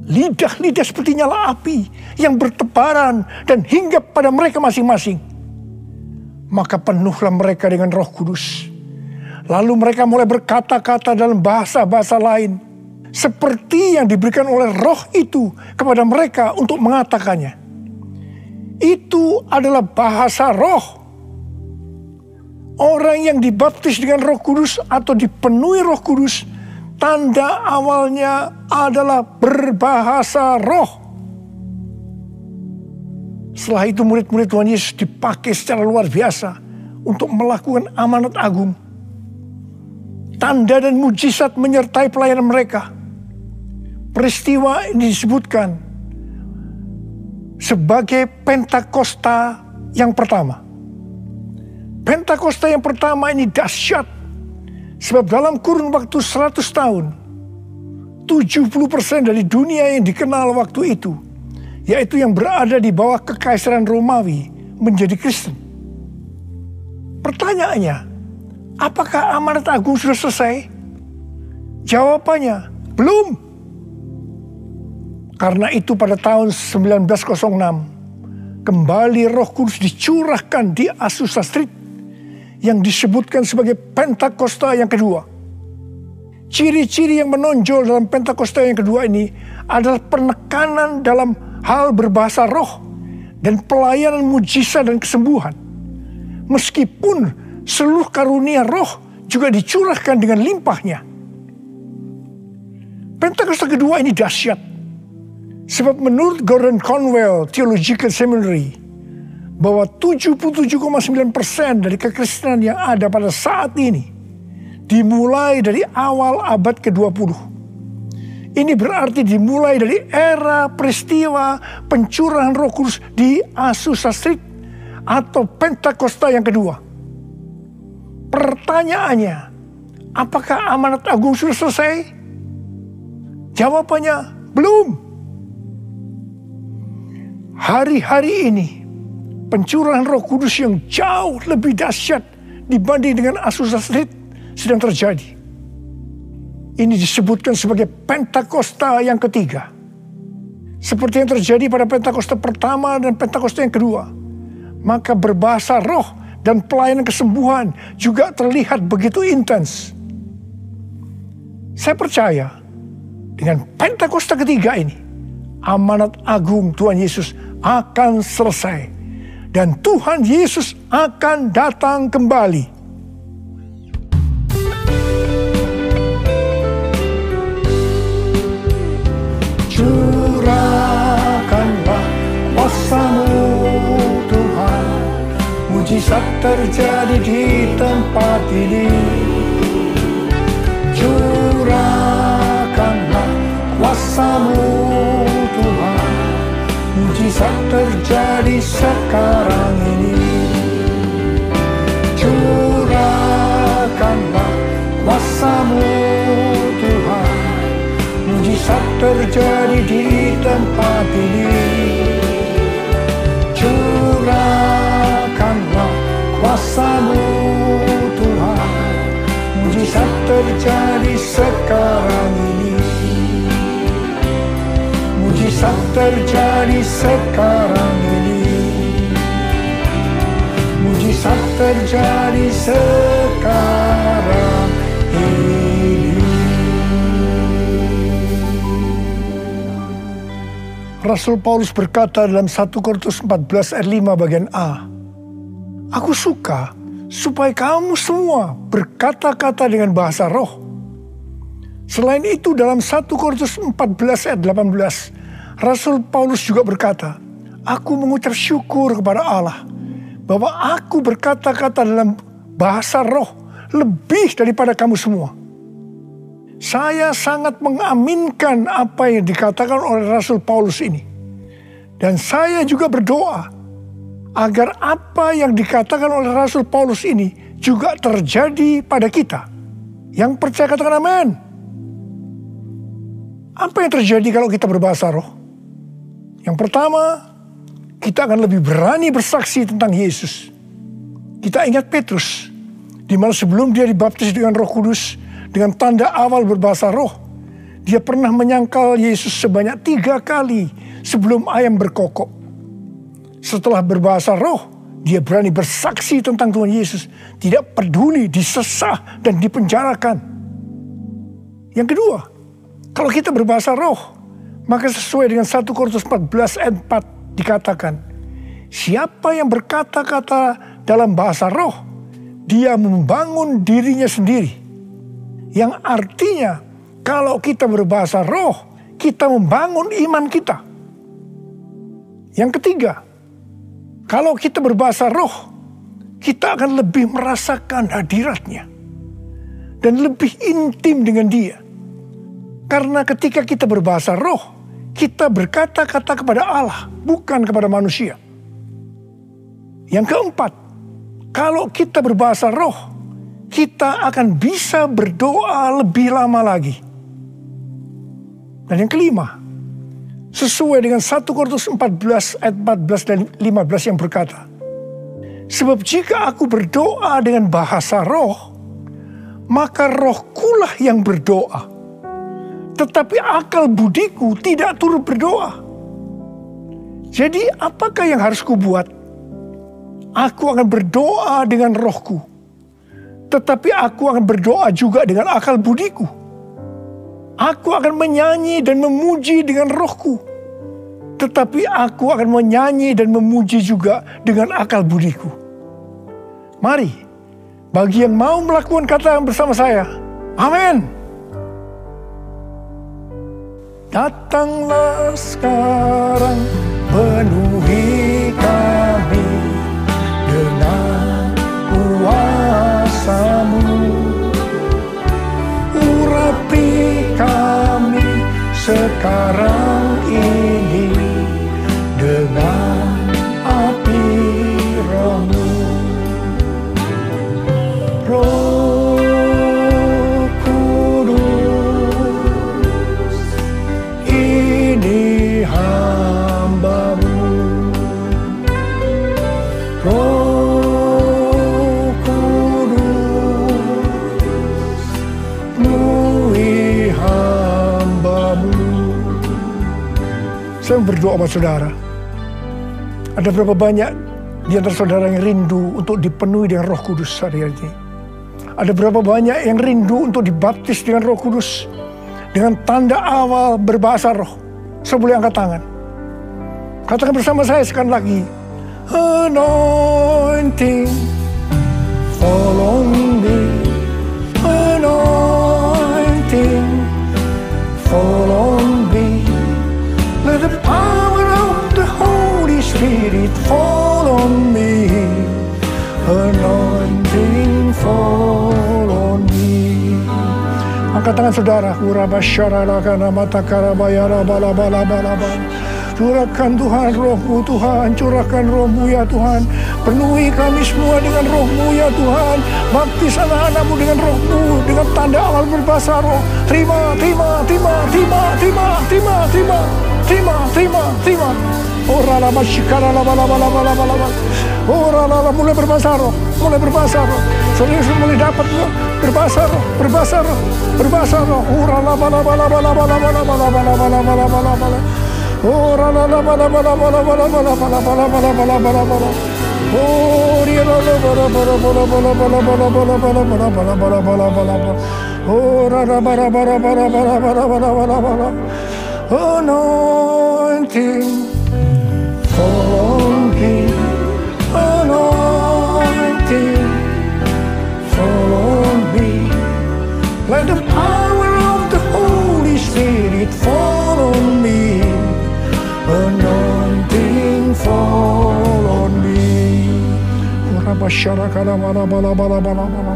lidah-lidah seperti nyala api yang bertebaran dan hinggap pada mereka masing-masing. Maka penuhlah mereka dengan Roh Kudus. Lalu mereka mulai berkata-kata dalam bahasa-bahasa lain, seperti yang diberikan oleh Roh itu kepada mereka untuk mengatakannya. Itu adalah bahasa Roh. Orang yang dibaptis dengan Roh Kudus atau dipenuhi Roh Kudus, tanda awalnya adalah berbahasa roh. Setelah itu murid-murid Tuhan Yesus dipakai secara luar biasa untuk melakukan amanat agung. Tanda dan mujizat menyertai pelayanan mereka. Peristiwa ini disebutkan sebagai Pentakosta yang pertama. Pentakosta yang pertama ini dahsyat. Sebab dalam kurun waktu 100 tahun, 70% dari dunia yang dikenal waktu itu, yaitu yang berada di bawah kekaisaran Romawi, menjadi Kristen. Pertanyaannya, apakah amanat agung sudah selesai? Jawabannya, belum. Karena itu pada tahun 1906, kembali Roh Kudus dicurahkan di Azusa Street, yang disebutkan sebagai Pentakosta yang kedua. Ciri-ciri yang menonjol dalam Pentakosta yang kedua ini adalah penekanan dalam hal berbahasa roh dan pelayanan mujizat dan kesembuhan. Meskipun seluruh karunia roh juga dicurahkan dengan limpahnya. Pentakosta kedua ini dahsyat. Sebab menurut Gordon Conwell Theological Seminary, bahwa 77,9% dari kekristenan yang ada pada saat ini dimulai dari awal abad ke-20. Ini berarti dimulai dari era peristiwa pencurahan Roh Kudus di Azusa Street atau Pentakosta yang kedua. Pertanyaannya, apakah amanat agung sudah selesai? Jawabannya, belum. Hari-hari ini pencurahan Roh Kudus yang jauh lebih dahsyat dibanding dengan Azusa Street sedang terjadi. Ini disebutkan sebagai Pentakosta yang ketiga. Seperti yang terjadi pada Pentakosta pertama dan Pentakosta yang kedua. Maka berbahasa roh dan pelayanan kesembuhan juga terlihat begitu intens. Saya percaya dengan Pentakosta ketiga ini, amanat agung Tuhan Yesus akan selesai. Dan Tuhan Yesus akan datang kembali. Curahkanlah kuasa-Mu Tuhan, mujizat terjadi di tempat ini. Curahkanlah kuasa-Mu Tuhan, mujizat terjadi sekarang ini. Curahkanlah kuasa-Mu Tuhan, mujizat terjadi di tempat ini. Curahkanlah kuasa-Mu Tuhan, mujizat terjadi sekarang ini. Mujizat terjadi sekarang ini. Mujizat terjadi sekarang ini. Rasul Paulus berkata dalam 1 Korintus 14 ayat 5 bagian A, "Aku suka supaya kamu semua berkata-kata dengan bahasa roh." Selain itu dalam 1 Korintus 14 ayat 18, Rasul Paulus juga berkata, "Aku mengucap syukur kepada Allah bahwa aku berkata-kata dalam bahasa roh lebih daripada kamu semua." Saya sangat mengaminkan apa yang dikatakan oleh Rasul Paulus ini. Dan saya juga berdoa agar apa yang dikatakan oleh Rasul Paulus ini juga terjadi pada kita. Yang percaya katakan amin. Apa yang terjadi kalau kita berbahasa roh? Yang pertama, kita akan lebih berani bersaksi tentang Yesus. Kita ingat Petrus, di mana sebelum dia dibaptis dengan Roh Kudus, dengan tanda awal berbahasa roh, dia pernah menyangkal Yesus sebanyak 3 kali sebelum ayam berkokok. Setelah berbahasa roh, dia berani bersaksi tentang Tuhan Yesus, tidak peduli disesah dan dipenjarakan. Yang kedua, kalau kita berbahasa roh, maka sesuai dengan 1 Korintus 14 ayat 4 dikatakan, siapa yang berkata-kata dalam bahasa roh, dia membangun dirinya sendiri. Yang artinya, kalau kita berbahasa roh, kita membangun iman kita. Yang ketiga, kalau kita berbahasa roh, kita akan lebih merasakan hadiratnya. Dan lebih intim dengan dia. Karena ketika kita berbahasa roh, kita berkata-kata kepada Allah, bukan kepada manusia. Yang keempat, kalau kita berbahasa roh, kita akan bisa berdoa lebih lama lagi. Dan yang kelima, sesuai dengan 1 Korintus 14 ayat 14 dan 15 yang berkata, sebab jika aku berdoa dengan bahasa roh, maka rohkulah yang berdoa. Tetapi akal budiku tidak turut berdoa. Jadi apakah yang harus kubuat? Aku akan berdoa dengan rohku. Tetapi aku akan berdoa juga dengan akal budiku. Aku akan menyanyi dan memuji dengan rohku. Tetapi aku akan menyanyi dan memuji juga dengan akal budiku. Mari, bagi yang mau melakukan kata bersama saya, amin. Datanglah sekarang, penuhi kami dengan kuasa-Mu. Urapi kami sekarang ini dengan api Roh-Mu. Roh Kudus, ini hamba-Mu. Roh Kudus, penuhi hamba-Mu. Saya berdoa buat saudara. Ada berapa banyak di antara saudara yang rindu untuk dipenuhi dengan Roh Kudus hari ini? Ada berapa banyak yang rindu untuk dibaptis dengan Roh Kudus, dengan tanda awal berbahasa roh? Saya boleh angkat tangan. Katakan bersama saya sekali lagi. Anointing, fall on me. Anointing, fall on me. Let the power of the Holy Spirit fall on me. Anointing, fall on me. Angkat tangan saudara. Curahkan Tuhan Roh-Mu Tuhan, curahkan Roh-Mu ya Tuhan. Penuhi kami semua dengan Roh-Mu ya Tuhan. Baptis anak-anak-Mu dengan Roh-Mu, dengan tanda awal berbahasa roh. Terima. Ora la masyikara la bala. Ora la mulai berbahasa roh. Saudara mulai dapat berbahasa roh. Ora la bala. Oh, rala la bala bala bala bala bala bala bala bala bala bala bala. Oh, dia la bala bala bala bala bala bala bala bala bala bala bala bala bala bala. Oh, rala bala bala bala bala bala bala bala bala. Anointing fall on me. Anointing fall on me. Let the power of the Holy Spirit fall on me. Anointing fall on me.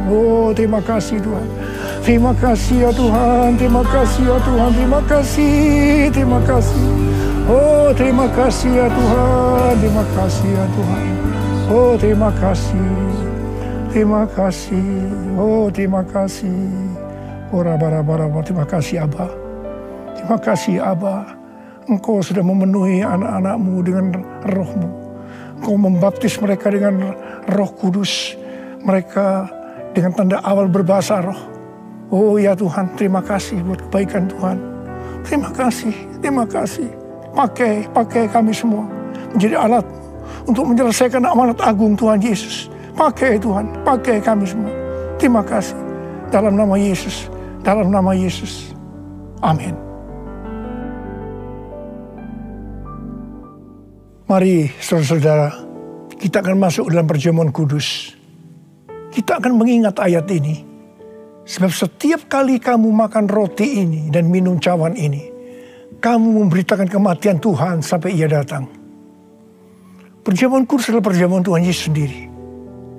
Oh, terima kasih Tuhan. Terima kasih ya Tuhan. Terima kasih ya Tuhan. Terima kasih. Terima kasih. Oh, terima kasih ya Tuhan. Terima kasih ya Tuhan. Oh, terima kasih. Terima kasih. Oh, terima kasih. Oh, terima kasih Abba. Terima kasih Abba. Engkau sudah memenuhi anak-anak-Mu dengan roh-Mu. Engkau membaptis mereka dengan Roh Kudus. Mereka dengan tanda awal berbahasa roh. Oh ya Tuhan, terima kasih buat kebaikan Tuhan. Terima kasih, terima kasih. Pakai kami semua menjadi alat untuk menyelesaikan amanat agung Tuhan Yesus. Pakai Tuhan, pakai kami semua. Terima kasih. Dalam nama Yesus, dalam nama Yesus. Amin. Mari saudara-saudara, kita akan masuk dalam perjamuan kudus. Kita akan mengingat ayat ini. Sebab setiap kali kamu makan roti ini dan minum cawan ini, kamu memberitakan kematian Tuhan sampai Ia datang. Perjamuan kudus adalah perjamuan Tuhan Yesus sendiri.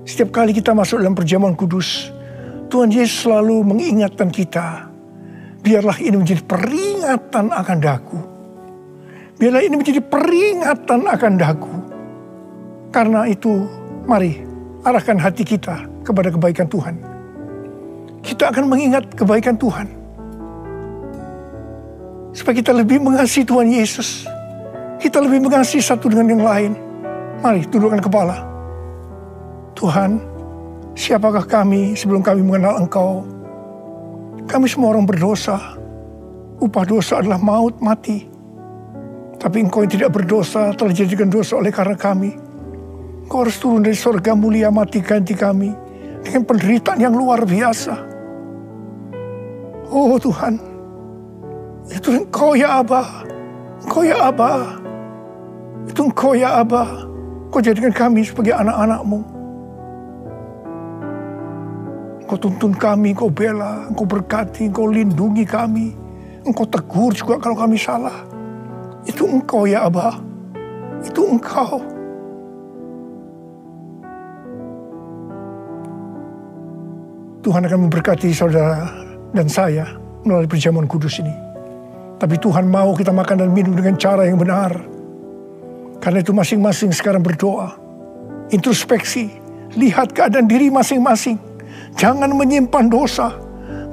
Setiap kali kita masuk dalam perjamuan kudus, Tuhan Yesus selalu mengingatkan kita, biarlah ini menjadi peringatan akan daku. Biarlah ini menjadi peringatan akan daku. Karena itu, mari arahkan hati kita kepada kebaikan Tuhan. Kita akan mengingat kebaikan Tuhan. Supaya kita lebih mengasihi Tuhan Yesus. Kita lebih mengasihi satu dengan yang lain. Mari tundukkan kepala. Tuhan, siapakah kami sebelum kami mengenal Engkau? Kami semua orang berdosa. Upah dosa adalah maut, mati. Tapi Engkau yang tidak berdosa telah dijadikan dosa oleh karena kami. Engkau harus turun dari surga mulia mati ganti kami dengan penderitaan yang luar biasa. Oh Tuhan, itu Engkau ya Abba. Engkau ya Abba. Itu Engkau ya Abba. Engkau jadikan kami sebagai anak-anak-Mu. Engkau tuntun kami, Engkau bela, Engkau berkati, Engkau lindungi kami. Engkau tegur juga kalau kami salah. Itu Engkau ya Abba. Itu Engkau. Tuhan akan memberkati saudara dan saya melalui perjamuan kudus ini. Tapi Tuhan mau kita makan dan minum dengan cara yang benar. Karena itu masing-masing sekarang berdoa. Introspeksi. Lihat keadaan diri masing-masing. Jangan menyimpan dosa.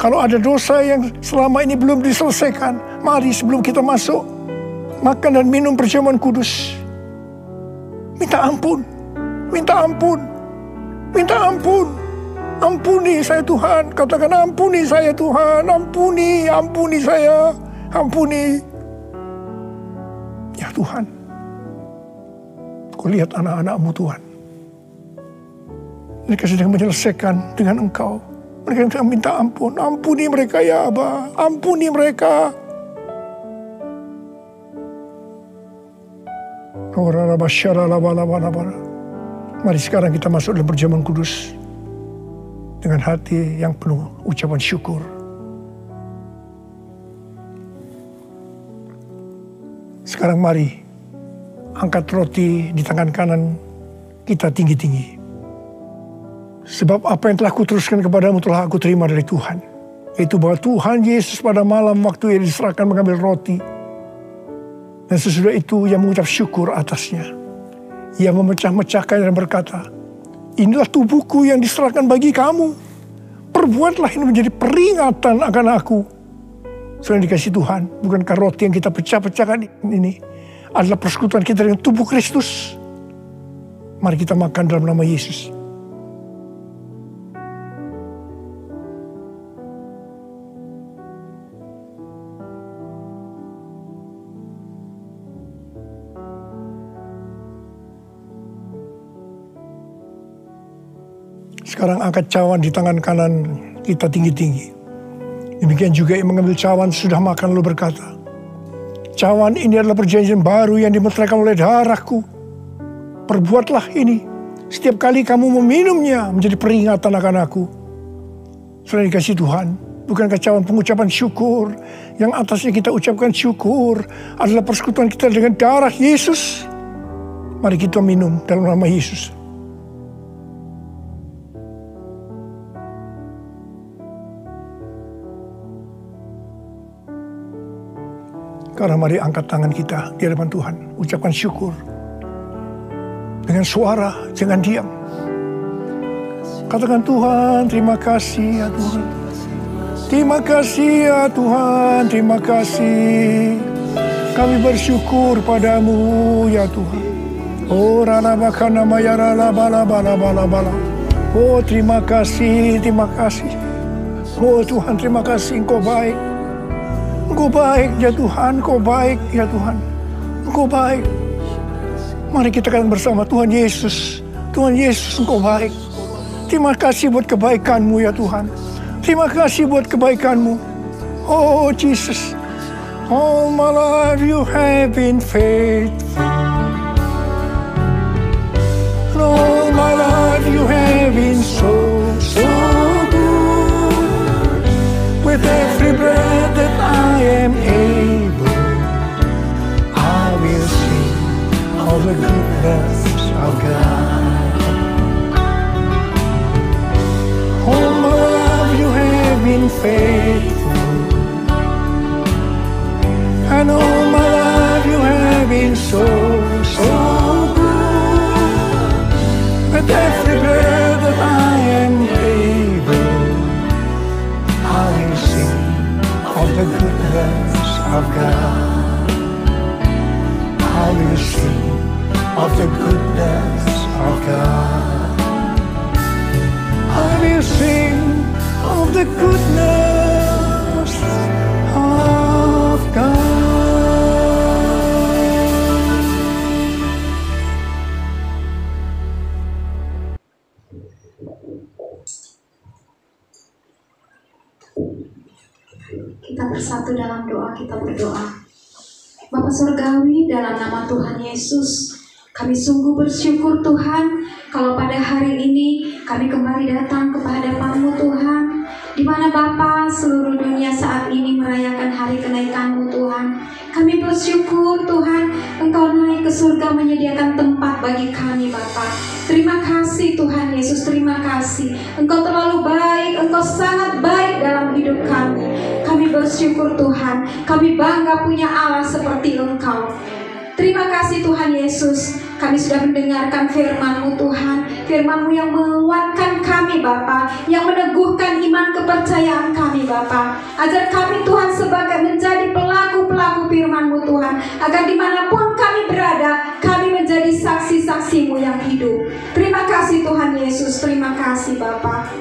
Kalau ada dosa yang selama ini belum diselesaikan, mari sebelum kita masuk makan dan minum perjamuan kudus, minta ampun, minta ampun, minta ampun. Ampuni saya Tuhan, katakan ampuni saya Tuhan, ampuni saya, ampuni. Ya Tuhan, Kau lihat anak-anak-Mu Tuhan. Mereka sedang menyelesaikan dengan Engkau. Mereka sedang minta ampun, ampuni mereka ya Abba, ampuni mereka. Mari sekarang kita masuk dalam perjamuan kudus dengan hati yang penuh ucapan syukur. Sekarang mari angkat roti di tangan kanan kita tinggi-tinggi. Sebab apa yang telah kuteruskan kepadamu telah aku terima dari Tuhan. Yaitu bahwa Tuhan Yesus pada malam waktu Ia diserahkan mengambil roti. Dan sesudah itu Ia mengucap syukur atasnya. Ia memecah-mecahkan dan berkata, inilah tubuhku yang diserahkan bagi kamu. Perbuatlah ini menjadi peringatan akan aku. Selain dikasih Tuhan, bukankah roti yang kita pecah-pecahkan ini adalah persekutuan kita dengan tubuh Kristus? Mari kita makan dalam nama Yesus. Sekarang angkat cawan di tangan kanan kita tinggi-tinggi. Demikian juga yang mengambil cawan sudah makan lalu berkata, cawan ini adalah perjanjian baru yang dimeteraikan oleh darahku. Perbuatlah ini setiap kali kamu meminumnya menjadi peringatan akan aku. Selain dikasih Tuhan, bukankah cawan pengucapan syukur yang atasnya kita ucapkan syukur adalah persekutuan kita dengan darah Yesus? Mari kita minum dalam nama Yesus. Karena mari angkat tangan kita di hadapan Tuhan. Ucapkan syukur. Dengan suara, jangan diam. Katakan, Tuhan, terima kasih ya Tuhan. Terima kasih ya Tuhan, terima kasih. Kami bersyukur padamu ya Tuhan. Oh, ralabakana mayarala bala bala bala bala. Oh, terima kasih, terima kasih. Oh Tuhan, terima kasih, Engkau baik. Engkau baik ya Tuhan, Engkau baik ya Tuhan. Engkau baik. Mari kita katakan bersama, Tuhan Yesus. Tuhan Yesus, Engkau baik. Terima kasih buat kebaikan-Mu ya Tuhan. Terima kasih buat kebaikan-Mu. Oh Jesus. All my life you have been faithful. All my life you have been so good. With every breath that I am able, I will sing of the goodness of God. All my life you have been faithful, and all my life you have been so good. With every breath that I am able, I will sing of the goodness of God. I will sing of the goodness of God. I will sing of the goodness of God. Kita bersatu dalam doa, kita berdoa. Bapa Surgawi, dalam nama Tuhan Yesus, kami sungguh bersyukur Tuhan, kalau pada hari ini kami kembali datang kepada-Mu Tuhan, di mana Bapa seluruh dunia saat ini merayakan hari kenaikan-Mu Tuhan. Kami bersyukur Tuhan, Engkau naik ke surga menyediakan tempat bagi kami Bapa. Terima kasih Tuhan Yesus, terima kasih. Engkau terlalu baik, Engkau sangat baik dalam hidup kami. Kami bersyukur Tuhan, kami bangga punya Allah seperti Engkau. Terima kasih Tuhan Yesus, kami sudah mendengarkan firman-Mu Tuhan, firman-Mu yang menguatkan kami Bapa, yang meneguhkan iman kepercayaan kami Bapa, agar kami Tuhan sebagai menjadi pelaku-pelaku firman-Mu Tuhan, agar dimanapun kami berada, kami menjadi saksi-saksi-Mu yang hidup. Terima kasih Tuhan Yesus, terima kasih Bapa.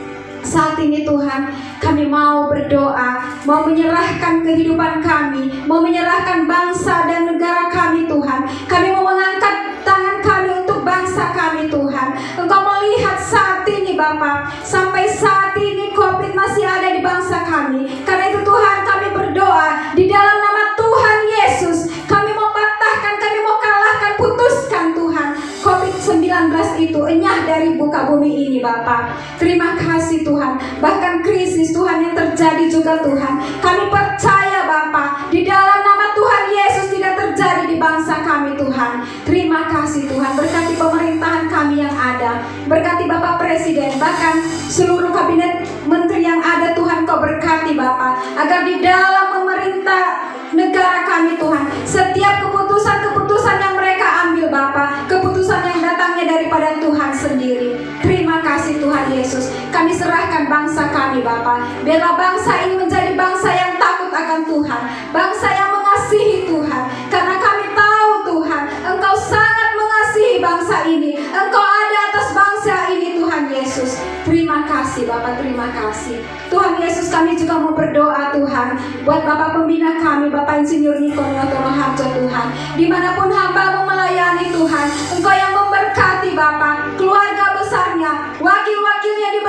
Saat ini Tuhan, kami mau berdoa, mau menyerahkan kehidupan kami, mau menyerahkan bangsa dan negara kami Tuhan. Kami mau mengangkat tangan kami untuk bangsa kami Tuhan. Engkau melihat saat ini Bapa, sampai saat ini COVID masih ada di bangsa kami. Karena itu Tuhan, kami berdoa di dalam nama Tuhan Yesus, kami mau patahkan, kami mau kalahkan, putuskan Tuhan COVID-19 itu enyah dari muka bumi ini Bapa. Terima kasih Tuhan, bahkan krisis Tuhan yang terjadi juga Tuhan, kami percaya Bapa, di dalam nama Tuhan Yesus tidak terjadi di bangsa kami Tuhan. Terima kasih Tuhan, berkati pemerintahan kami yang ada, berkati Bapak Presiden, bahkan seluruh kabinet menteri yang ada Tuhan, Kau berkati Bapa, agar di dalam memerintah negara kami Tuhan, setiap keputusan-keputusan yang mereka ambil Bapa, keputusan yang datangnya daripada Tuhan sendiri. Terima kasih Tuhan Yesus, kami serahkan bangsa kami Bapa, biarlah bangsa ini menjadi bangsa yang takut akan Tuhan, bangsa yang mengasihi Tuhan, karena kami tahu Tuhan, Engkau sangat mengasihi bangsa ini, Engkau ada atas bangsa ini Tuhan Yesus. Terima kasih Bapak, terima kasih Tuhan Yesus. Kami juga mau berdoa Tuhan buat Bapak pembina kami, Bapak Insinyur Niko Notoro Harjo Tuhan, dimanapun hamba-Mu melayani Tuhan, Engkau yang memberkati Bapak, keluarga besarnya, wakil-wakilnya di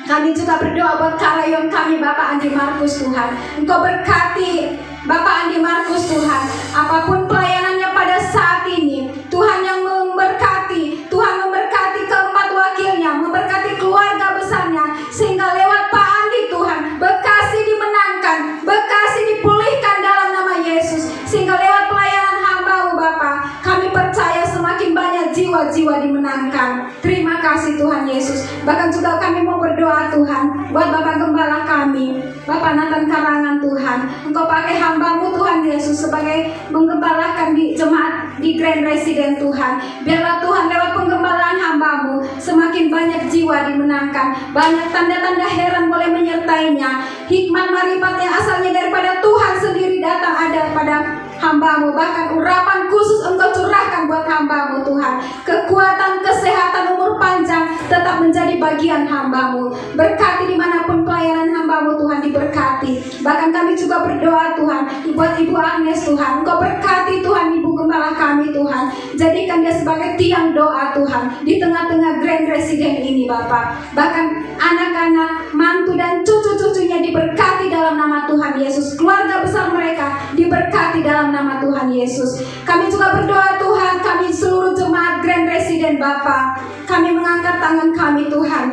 Kami juga berdoa buat karyawan kami, Bapak Andi Markus Tuhan. Engkau berkati Bapak Andi Markus Tuhan. Apapun pelayanannya pada saat ini, Tuhan yang memberkati. Tuhan memberkati keempat wakilnya, memberkati keluarga besarnya, sehingga lewat Pak Andi Tuhan, Bekasi dimenangkan, Bekasi dipulihkan dalam nama Yesus. Sehingga lewat pelayanan hamba-Mu Bapa, kami percaya semakin banyak jiwa-jiwa dimenangkan. Terima kasih Tuhan Yesus. Bahkan juga kami mau berdoa Tuhan buat Bapak Gembala kami, Bapak Nathan Karangan Tuhan. Engkau pakai hamba-Mu Tuhan Yesus sebagai menggembalakan di jemaat di Grand Resident Tuhan. Biarlah Tuhan lewat penggembalaan hamba-Mu semakin banyak jiwa dimenangkan, banyak tanda-tanda heran boleh menyertainya. Hikmat marifat yang asalnya daripada Tuhan sendiri datang ada pada hamba-Mu. Bahkan urapan khusus Engkau curahkan buat hamba-Mu Tuhan. Kekuatan, kesehatan, umur panjang tetap menjadi bagian hamba-Mu. Berkati dimanapun pelayanan hamba-Mu Tuhan, diberkati. Bahkan kami juga berdoa Tuhan buat Ibu Agnes Tuhan. Engkau berkati Tuhan Ibu Gembala kami Tuhan. Jadikan dia sebagai tiang doa Tuhan di tengah-tengah Grand Resident ini Bapak. Bahkan anak-anak, mantu dan cucu-cucunya diberkati dalam nama Tuhan Yesus. Keluarga besar mereka diberkati dalam nama Tuhan Yesus. Kami juga berdoa Tuhan, kami seluruh jemaat Grand Resident Bapak, kami mengangkat tangan kami Tuhan.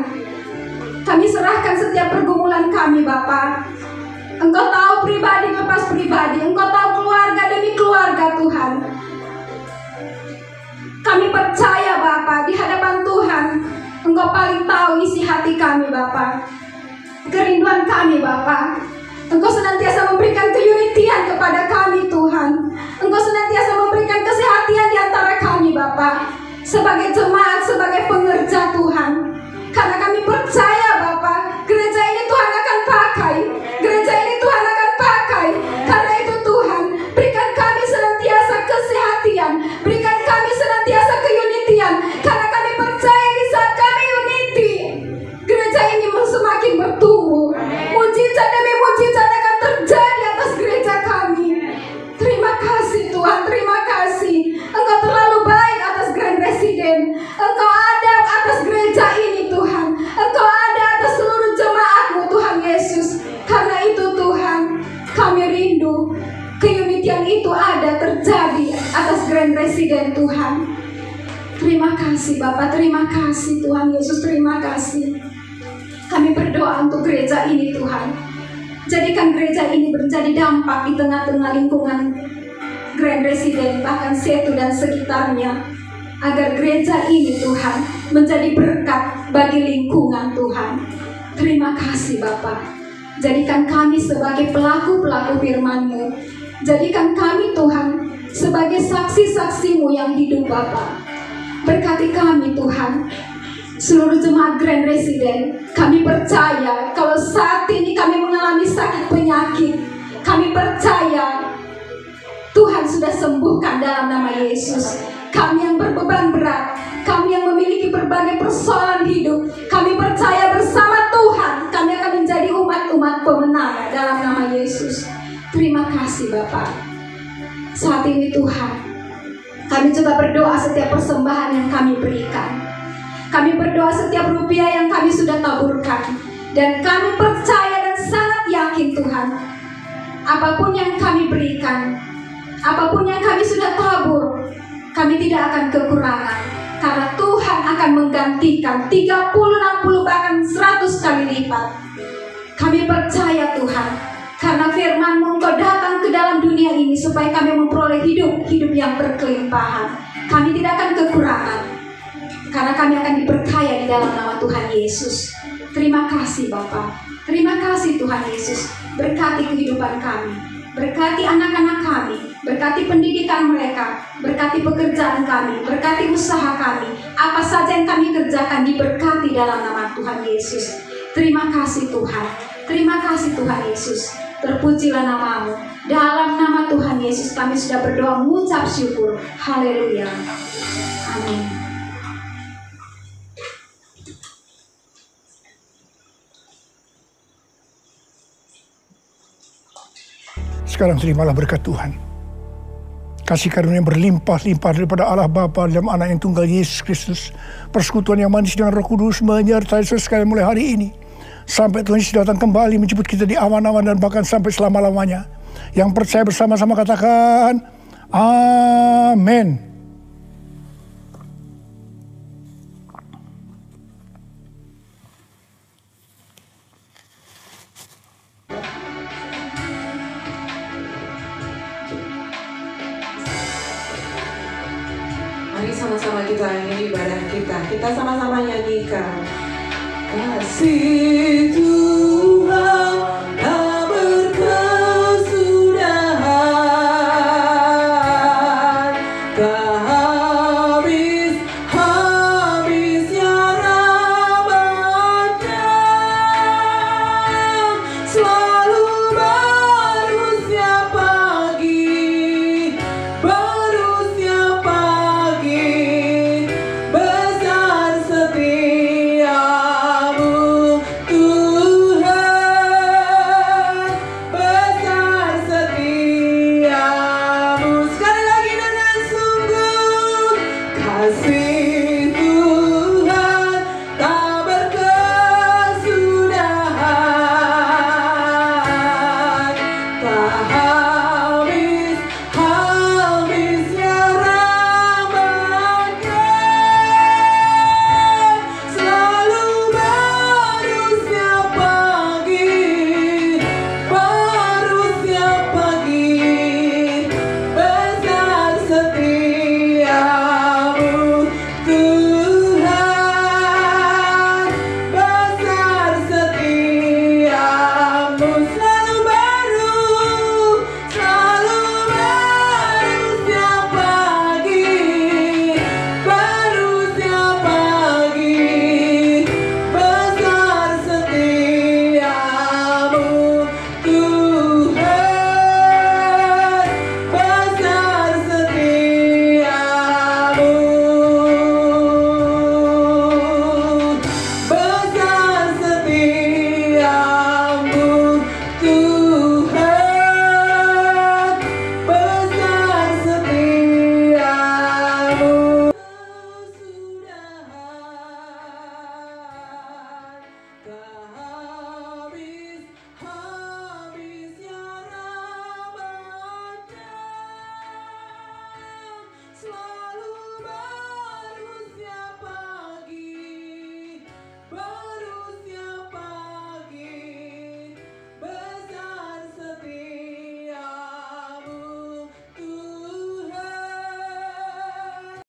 Kami serahkan setiap pergumulan kami Bapak. Engkau tahu pribadi lepas pribadi, Engkau tahu keluarga demi keluarga Tuhan. Kami percaya Bapak, di hadapan Tuhan Engkau paling tahu isi hati kami Bapak, kerinduan kami Bapak. Engkau senantiasa memberikan keunitian kepada kami Tuhan. Engkau senantiasa memberikan kesehatan di antara kami Bapak, sebagai jemaat, sebagai pengerja Tuhan. Karena kami percaya Bapak, gereja ini Tuhan akan pakai, gereja ini Tuhan akan pakai. Karena itu Tuhan, berikan kami senantiasa kesehatan, berikan kami senantiasa keunitian. Karena kami percaya di saat kami unity, gereja ini semakin bertumbuh. Mujizat demi mujizat akan terjadi atas gereja kami. Terima kasih Tuhan, terima kasih. Engkau terlalu baik atas Grand Resident. Engkau ada atas gereja ini Tuhan. Engkau ada atas seluruh jemaat-Mu Tuhan Yesus. Karena itu Tuhan, kami rindu keunitian itu ada terjadi atas Grand Resident Tuhan. Terima kasih Bapak, terima kasih Tuhan Yesus, terima kasih. Kami berdoa untuk gereja ini Tuhan. Jadikan gereja ini menjadi dampak di tengah-tengah lingkungan Grand Resident, bahkan Setu dan sekitarnya. Agar gereja ini Tuhan menjadi berkat bagi lingkungan Tuhan. Terima kasih Bapak. Jadikan kami sebagai pelaku-pelaku firman-Mu. Jadikan kami Tuhan sebagai saksi-saksi-Mu yang hidup Bapak. Berkati kami Tuhan. Seluruh jemaat Grand Resident, kami percaya kalau saat ini kami mengalami sakit penyakit, kami percaya Tuhan sudah sembuhkan dalam nama Yesus. Kami yang berbeban berat, kami yang memiliki berbagai persoalan hidup, kami percaya bersama Tuhan kami akan menjadi umat-umat pemenang dalam nama Yesus. Terima kasih Bapak. Saat ini Tuhan, kami juga berdoa setiap persembahan yang kami berikan. Kami berdoa setiap rupiah yang kami sudah taburkan. Dan kami percaya dan sangat yakin Tuhan, apapun yang kami berikan, apapun yang kami sudah tabur, kami tidak akan kekurangan. Karena Tuhan akan menggantikan 30, 60, bahkan 100 kali lipat. Kami percaya Tuhan, karena firman-Mu Engkau datang ke dalam dunia ini supaya kami memperoleh hidup yang berkelimpahan. Kami tidak akan kekurangan, karena kami akan diperkaya di dalam nama Tuhan Yesus. Terima kasih Bapa. Terima kasih Tuhan Yesus. Berkati kehidupan kami. Berkati anak-anak kami. Berkati pendidikan mereka. Berkati pekerjaan kami. Berkati usaha kami. Apa saja yang kami kerjakan diberkati dalam nama Tuhan Yesus. Terima kasih Tuhan. Terima kasih Tuhan Yesus. Terpujilah nama-Mu. Dalam nama Tuhan Yesus kami sudah berdoa mengucap syukur. Haleluya. Amin. Sekarang terimalah berkat Tuhan. Kasih karunia yang berlimpah-limpah daripada Allah Bapa dalam Anak yang tunggal Yesus Kristus. Persekutuan yang manis dengan Roh Kudus menyertai sekalian mulai hari ini Sampai Tuhan Yesus datang kembali menjemput kita di awan-awan dan bahkan sampai selama-lamanya. Yang percaya bersama-sama katakan, amin. Mari sama-sama kita akhiri ibadah kita. Kita sama-sama nyanyikan. Kasih Tuhan.